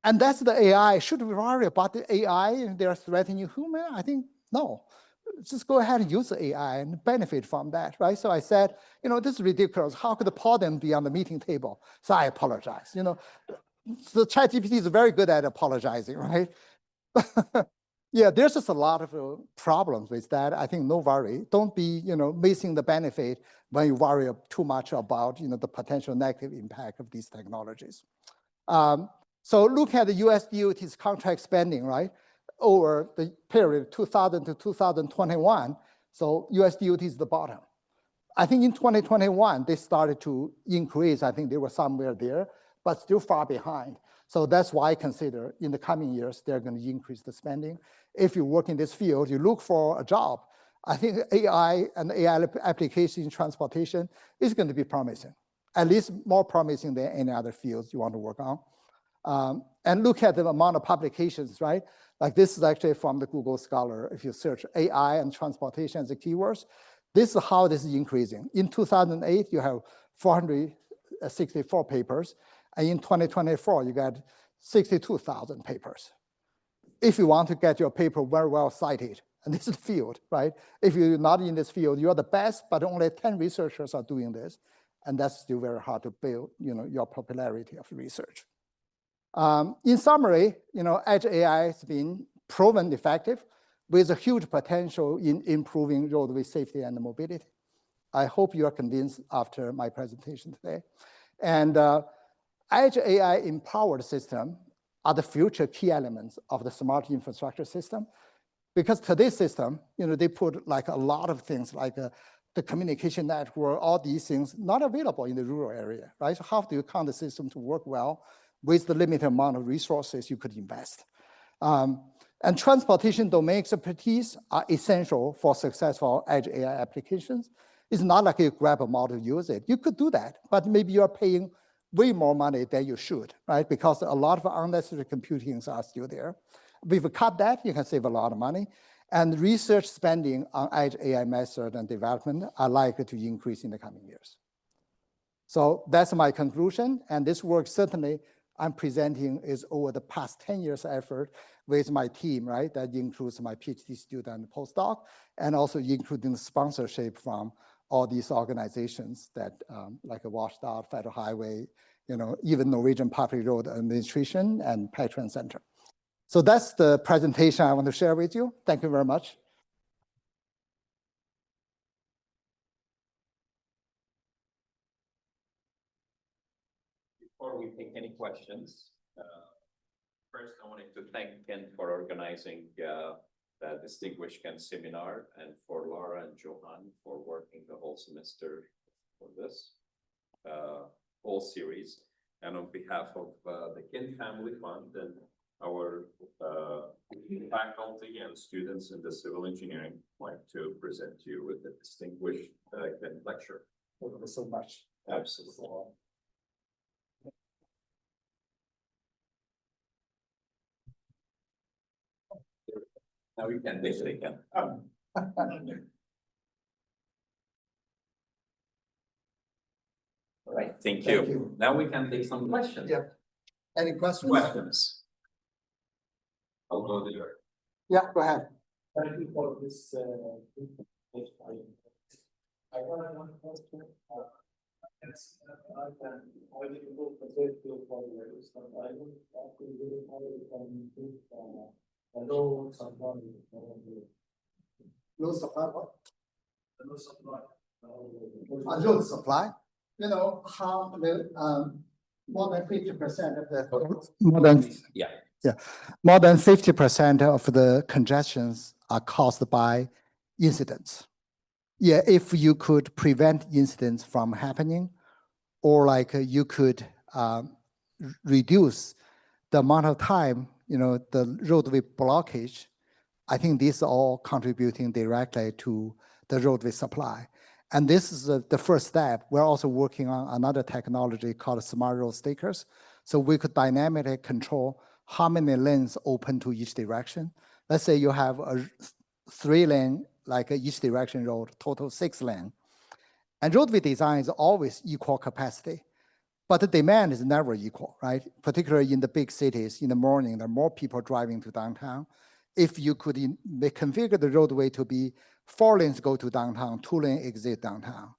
And that's the AI. Should we worry about the AI and they're threatening human? I think no. Just go ahead and use the AI and benefit from that, right? So I said, this is ridiculous. How could the podium be on the meeting table? So I apologize. So ChatGPT is very good at apologizing, right? Yeah, there's just a lot of problems with that. I think no worry. Don't be, missing the benefit when you worry too much about, the potential negative impact of these technologies. So look at the US DOT's contract spending, right? Over the period 2000 to 2021. So US DOT is the bottom. I think in 2021, they started to increase. I think they were somewhere there, but still far behind. So that's why I consider in the coming years, they're going to increase the spending. If you work in this field, you look for a job, I think AI and AI application in transportation is going to be promising, at least more promising than any other fields you want to work on. And look at the amount of publications, right? Like this is actually from the Google Scholar. If you search AI and transportation as the keywords, this is how this is increasing. In 2008, you have 464 papers. And in 2024, you got 62,000 papers. If you want to get your paper very well cited, and this is the field, right? If you're not in this field, you're the best, but only 10 researchers are doing this. And that's still very hard to build, your popularity of research. In summary, edge AI has been proven effective with a huge potential in improving roadway safety and mobility. I hope you are convinced after my presentation today. And edge AI empowered system are the future key elements of the smart infrastructure system. Because today's system, they put like a lot of things like the communication network, all these things not available in the rural area, right? So how do you count the system to work well with the limited amount of resources you could invest? And transportation domain expertise are essential for successful edge AI applications. It's not like you grab a model, use it. You could do that, but maybe you're paying way more money than you should, right? Because a lot of unnecessary computings are still there. If you cut that, you can save a lot of money. And research spending on edge AI method and development are likely to increase in the coming years. So that's my conclusion. And this work certainly I'm presenting is over the past 10 years effort with my team, right? That includes my PhD student and postdoc, and also including the sponsorship from all these organizations that like WashDOT, Federal Highway, even Norwegian Public Road Administration and Patron Center. So that's the presentation I want to share with you. Thank you very much.
Before we take any questions, first I wanted to thank Ken for organizing the Distinguished Ken Seminar, and for Laura and Johan for working the whole semester for this whole series. And on behalf of the Ken Family Fund and our faculty and students in the civil engineering, I'd like to present you with the distinguished Ken lecture.
Thank you so much.
Absolutely. Now you can take it again. All right, thank you.
Thank you.
Now we can take some questions.
Yeah. Any questions?
Questions. I'll go there.
Yeah, go ahead.
Thank you for this. I got one question. Yes, I can. I didn't go for the followers, but I would really improve the low supply.
Low supply what?
The low supply.
Low supply? How the more than 50% of the more than more than 50% of the congestions are caused by incidents. Yeah, if you could prevent incidents from happening, or like you could reduce the amount of time, the roadway blockage, I think these are all contributing directly to the roadway supply. And this is the first step. We're also working on another technology called smart road stickers. So we could dynamically control how many lanes open to each direction. Let's say you have a 3-lane, like each direction road, total 6 lane. And roadway design is always equal capacity, but the demand is never equal, right? Particularly in the big cities, in the morning, there are more people driving to downtown. If you could configure the roadway to be 4 lanes go to downtown, 2 lanes exit downtown,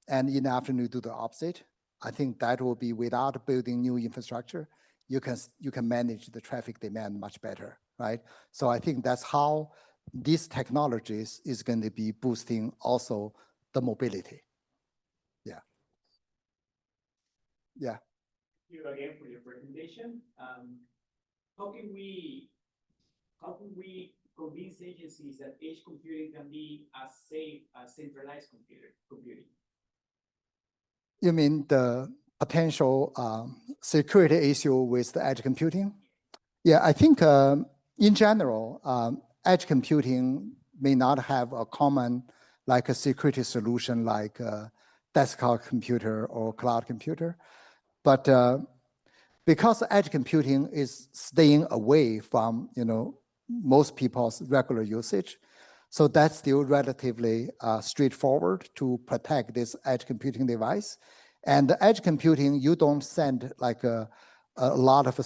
and in the afternoon do the opposite, I think that will be, without building new infrastructure, you can manage the traffic demand much better, right? So I think that's how these technologies is going to be boosting also the mobility. Yeah. Yeah.
Thank you again for your presentation. How can we convince agencies that edge computing can be as safe as centralized computing?
You mean the potential security issue with the edge computing? Yeah, I think in general, edge computing may not have a common, like a security solution, like a desktop computer or cloud computer. But because edge computing is staying away from, most people's regular usage, so that's still relatively straightforward to protect this edge computing device. And the edge computing, you don't send like a lot of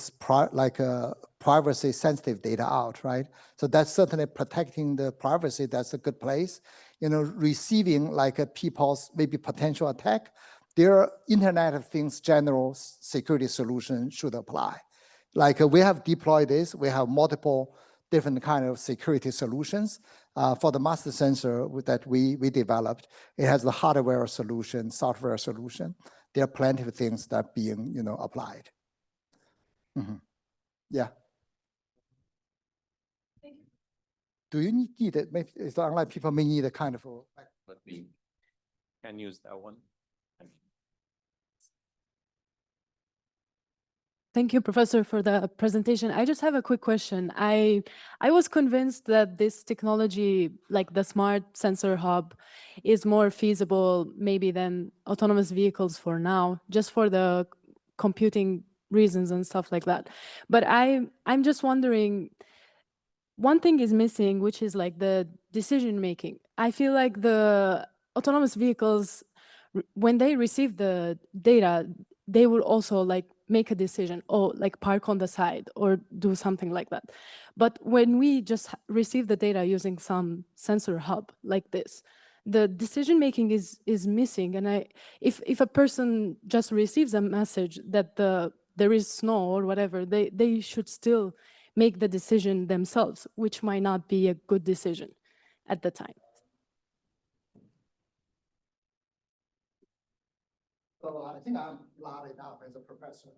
privacy sensitive data out, right? So that's certainly protecting the privacy. That's a good place. Receiving like a people's maybe potential attack, their Internet of Things general security solution should apply. Like we have deployed this, we have multiple different kind of security solutions. For the master sensor that we developed, it has the hardware solution, software solution. There are plenty of things that are being applied. Yeah. Do you need it? Maybe it's unlike people may need a kind of.
Let me can use that one.
Thank you, Professor, for the presentation. I just have a quick question. I was convinced that this technology, like the smart sensor hub, is more feasible maybe than autonomous vehicles for now, just for the computing reasons and stuff like that. But I'm just wondering, one thing is missing, which is like the decision making. I feel like the autonomous vehicles, when they receive the data, they will also like make a decision, or like park on the side or do something like that. But when we just receive the data using some sensor hub like this, the decision making is missing. And if a person just receives a message that there is snow or whatever, they should still make the decision themselves, which might not be a good decision at the time.
So I think I'm loud enough as a professor.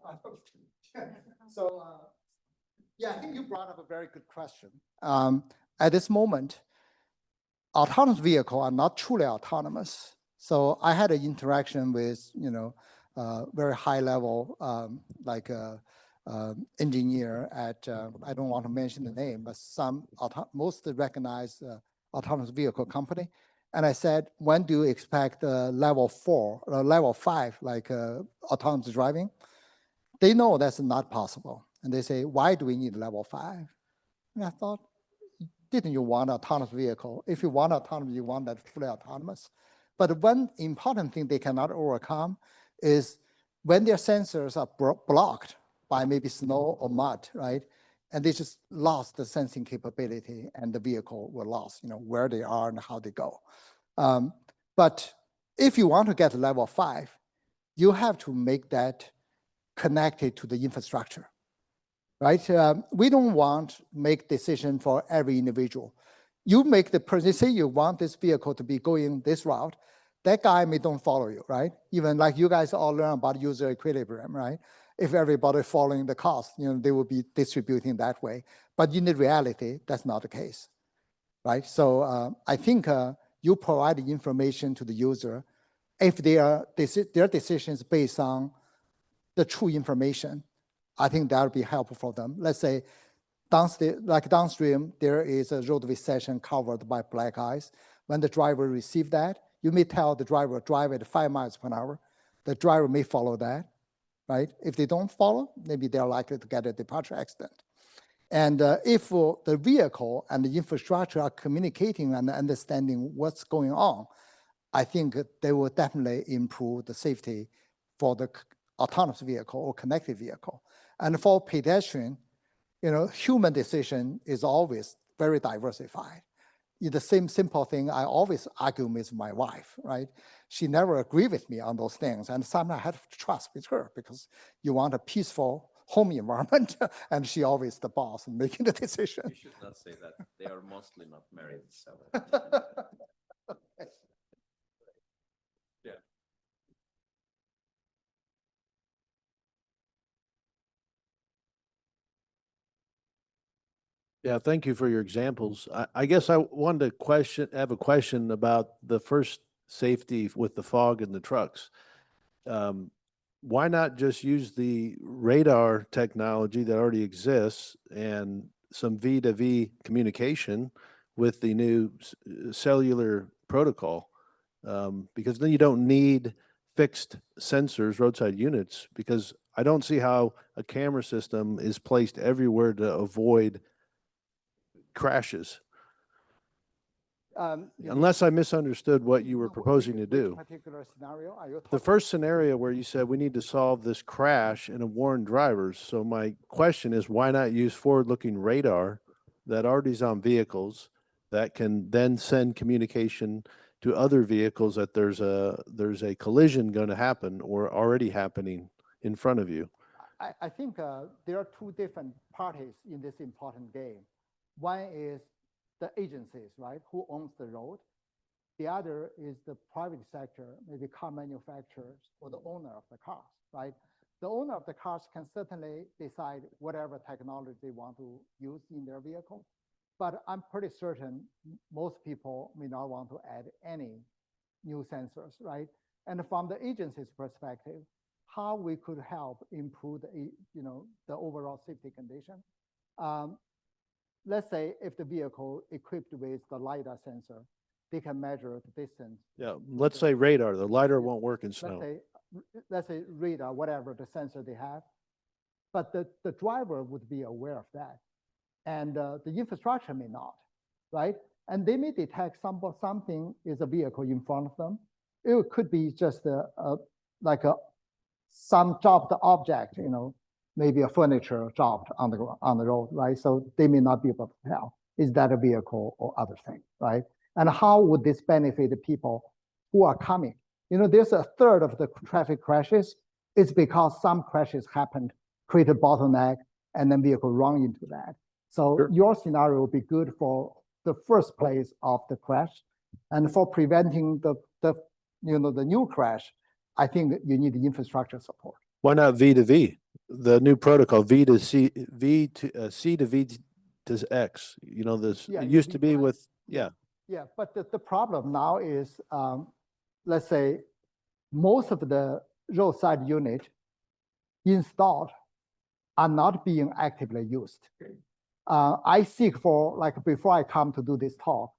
So yeah, I think you brought up a very good question. At this moment, autonomous vehicles are not truly autonomous. So I had an interaction with, very high level, engineer at, I don't want to mention the name, but some most recognized autonomous vehicle company. And I said, when do you expect level 4 or level 5, like autonomous driving? They know that's not possible. And they say, why do we need level 5? And I thought, didn't you want an autonomous vehicle? If you want autonomy, you want that fully autonomous. But one important thing they cannot overcome is when their sensors are blocked by maybe snow or mud, right? And they just lost the sensing capability and the vehicle were lost, where they are and how they go. But if you want to get to level 5, you have to make that connected to the infrastructure, right? We don't want to make decision for every individual. You make the person, say you want this vehicle to be going this route, that guy may don't follow you, right? Even like you guys all learn about user equilibrium, right? If everybody following the cost, they will be distributing that way. But in the reality, that's not the case, right? So I think you provide the information to the user. If their decisions based on the true information, I think that would be helpful for them. Let's say downstream, there is a roadway section covered by black ice. When the driver receives that, you may tell the driver drive at 5 miles per hour. The driver may follow that, right? If they don't follow, maybe they're likely to get a departure accident. And if the vehicle and the infrastructure are communicating and understanding what's going on, I think they will definitely improve the safety for the autonomous vehicle or connected vehicle. And for pedestrian, human decision is always very diversified. The same simple thing I always argue with my wife, right? She never agreed with me on those things. And sometimes I have to trust with her because you want a peaceful home environment and she always the boss and making the decision.
You should not say that. They are mostly not married. So. Yeah.
Yeah, thank you for your examples. I guess I wanted to have a question about the first safety with the fog in the trucks. Why not just use the radar technology that already exists and some V2V communication with the new cellular protocol, because then you don't need fixed sensors, roadside units, because I don't see how a camera system is placed everywhere to avoid crashes. Unless I misunderstood what you were proposing to do.
Particular scenario, are you
The first scenario where you said we need to solve this crash and have warned drivers. So my question is, why not use forward-looking radar that already is on vehicles that can then send communication to other vehicles that there's a collision going to happen or already happening in front of you?
I think there are two different parties in this important game. One is the agencies, right, who owns the road. The other is the private sector, maybe car manufacturers or the owner of the cars, right? The owner of the cars can certainly decide whatever technology they want to use in their vehicle. But I'm pretty certain most people may not want to add any new sensors, right? And from the agency's perspective, how we could help improve the overall safety condition. Let's say if the vehicle equipped with the LiDAR sensor, they can measure the distance.
Yeah, let's say radar. The LiDAR won't work in snow.
Let's say radar, whatever the sensor they have, but the driver would be aware of that, and the infrastructure may not, right? And they may detect something is a vehicle in front of them. It could be just some dropped object, maybe a furniture dropped on the road, right? So they may not be able to tell, is that a vehicle or other thing, right? And how would this benefit the people who are coming? There's a third of the traffic crashes. It's because some crashes happened, created bottleneck, and then vehicle run into that. So
Sure.
Your scenario would be good for the first place of the crash, and for preventing the new crash, I think that you need the infrastructure support.
Why not V to V? The new protocol, V to C, C to V to X. This
Yeah,
it used to be
right.
with, yeah.
Yeah, but the problem now is, let's say, most of the roadside unit installed are not being actively used. I seek for, before I come to do this talk,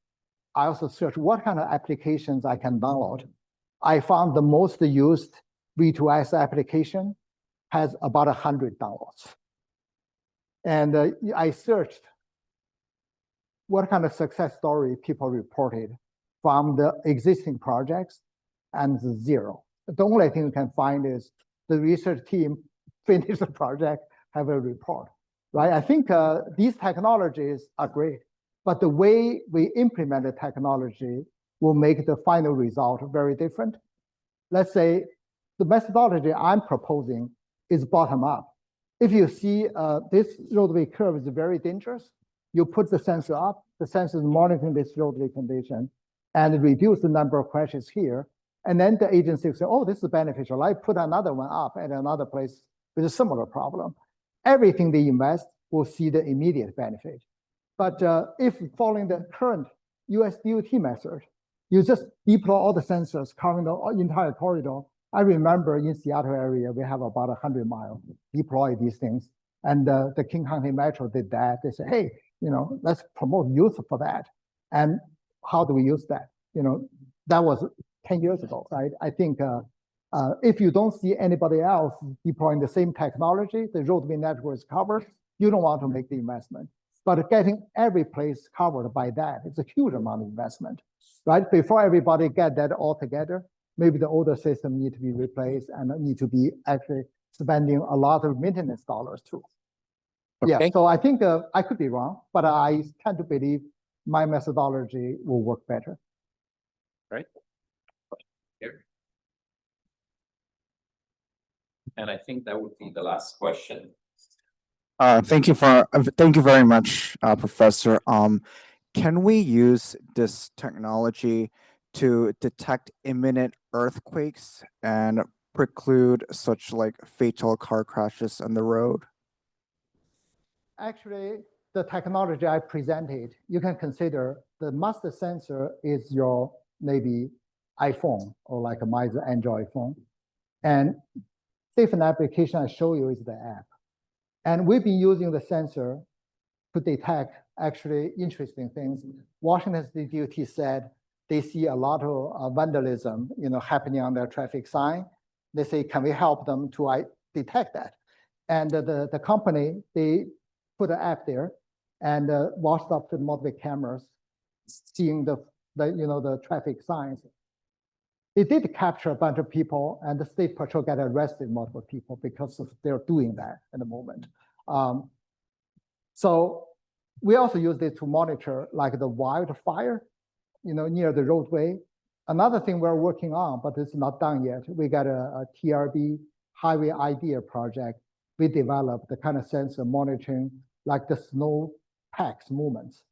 I also search what kind of applications I can download. I found the most used V2X application has about 100 downloads. And I searched what kind of success story people reported from the existing projects, and zero. The only thing you can find is the research team finished the project, have a report, right? I think these technologies are great, but the way we implement the technology will make the final result very different. Let's say the methodology I'm proposing is bottom up. If you see this roadway curve is very dangerous, you put the sensor up, the sensor is monitoring this roadway condition and reduce the number of crashes here. And then the agency will say, oh, this is beneficial. I put another one up at another place with a similar problem. Everything they invest will see the immediate benefit. But if following the current US DOT method, you just deploy all the sensors covering the entire corridor. I remember in Seattle area, we have about 100 miles deploy these things. And the King County Metro did that. They said, hey, let's promote use for that. And how do we use that? That was 10 years ago, right? I think if you don't see anybody else deploying the same technology, the roadway network is covered, you don't want to make the investment. But getting every place covered by that, it's a huge amount of investment, right? Before everybody get that all together, maybe the older system need to be replaced and need to be actually spending a lot of maintenance dollars too.
Okay.
Yeah, so I think I could be wrong, but I tend to believe my methodology will work better.
Right. And I think that would be the last question.
Thank you very much, Professor. Can we use this technology to detect imminent earthquakes and preclude such fatal car crashes on the road?
Actually, the technology I presented, you can consider the master sensor is your maybe iPhone or like my Android phone. And different application I show you is the app. And we've been using the sensor to detect actually interesting things. Washington State DOT said they see a lot of vandalism, happening on their traffic sign. They say, can we help them to detect that? And the company, they put an app there and watched up to multiple cameras, seeing the traffic signs. It did capture a bunch of people, and the state patrol got arrested multiple people because of they're doing that at the moment. So we also use it to monitor like the wildfire, near the roadway. Another thing we're working on, but it's not done yet. We got a TRB highway idea project. We developed the kind of sensor monitoring like the snow packs movements,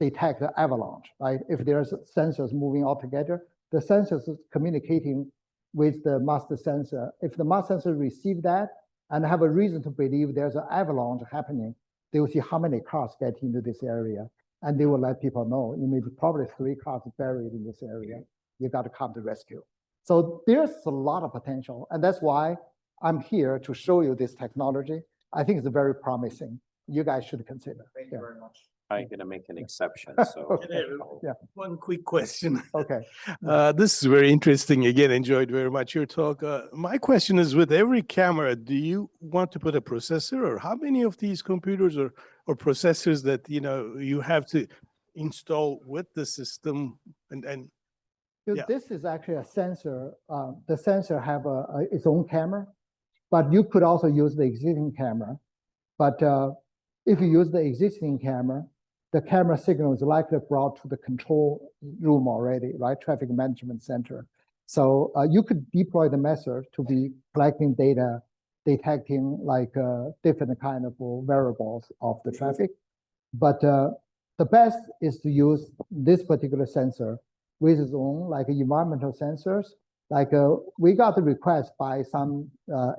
detect the avalanche, right? If there's sensors moving all together, the sensors is communicating with the master sensor. If the master sensor receive that and have a reason to believe there's an avalanche happening, they will see how many cars get into this area, and they will let people know. You may be probably 3 cars buried in this area. You got to come to rescue. So there's a lot of potential, and that's why I'm here to show you this technology. I think it's very promising. You guys should consider.
Thank you very much.
I'm gonna make an exception, so.
Okay. Yeah.
One quick question.
Okay.
This is very interesting. Again, enjoyed very much your talk. My question is, with every camera, do you want to put a processor, or how many of these computers or processors that you have to install with the system? And yeah.
This is actually a sensor. The sensor have its own camera, but you could also use the existing camera. But if you use the existing camera, the camera signal is likely brought to the control room already, right? Traffic management center. So you could deploy the method to be collecting data, detecting like different kind of variables of the traffic. But the best is to use this particular sensor with its own like environmental sensors. Like we got the request by some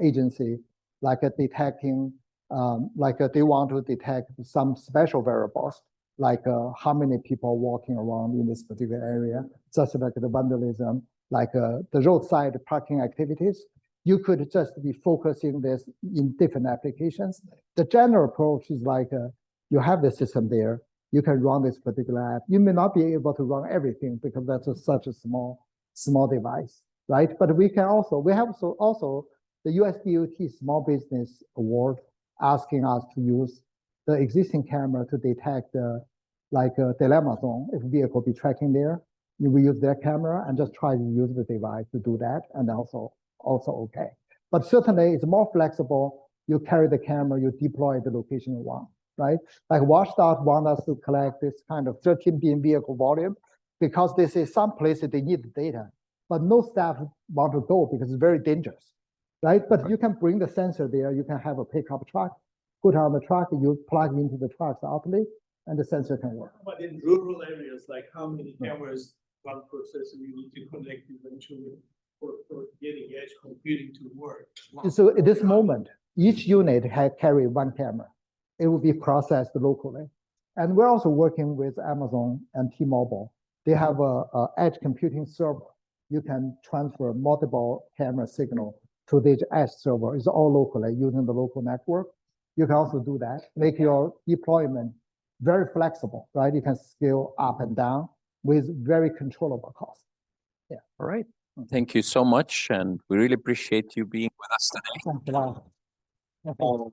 agency, like detecting, they want to detect some special variables, like how many people walking around in this particular area, just like the vandalism, like the roadside parking activities. You could just be focusing this in different applications. The general approach is like you have the system there, you can run this particular app. You may not be able to run everything because that's such a small device, right? But we have also the US DOT Small Business Award asking us to use the existing camera to detect dilemma zone. If vehicle be tracking there, we use their camera and just try to use the device to do that, and also okay. But certainly it's more flexible. You carry the camera, you deploy the location you want, right? Like WashDOT want us to collect this kind of 13 billion vehicle volume because they say some places they need the data, but no staff want to go because it's very dangerous, right? But you can bring the sensor there. You can have a pickup truck, put on the truck, you plug into the truck's outlet, and the sensor can work.
But in rural areas, like how many cameras, one processor you need to connect eventually for getting edge computing to work?
So at this moment, each unit carry 1 camera. It will be processed locally. And we're also working with Amazon and T-Mobile. They have a edge computing server. You can transfer multiple camera signal to the edge server. It's all locally using the local network. You can also do that, make your deployment very flexible, right? You can scale up and down with very controllable cost. Yeah.
All right. Thank you so much, and we really appreciate you being with us today.
Thanks a lot.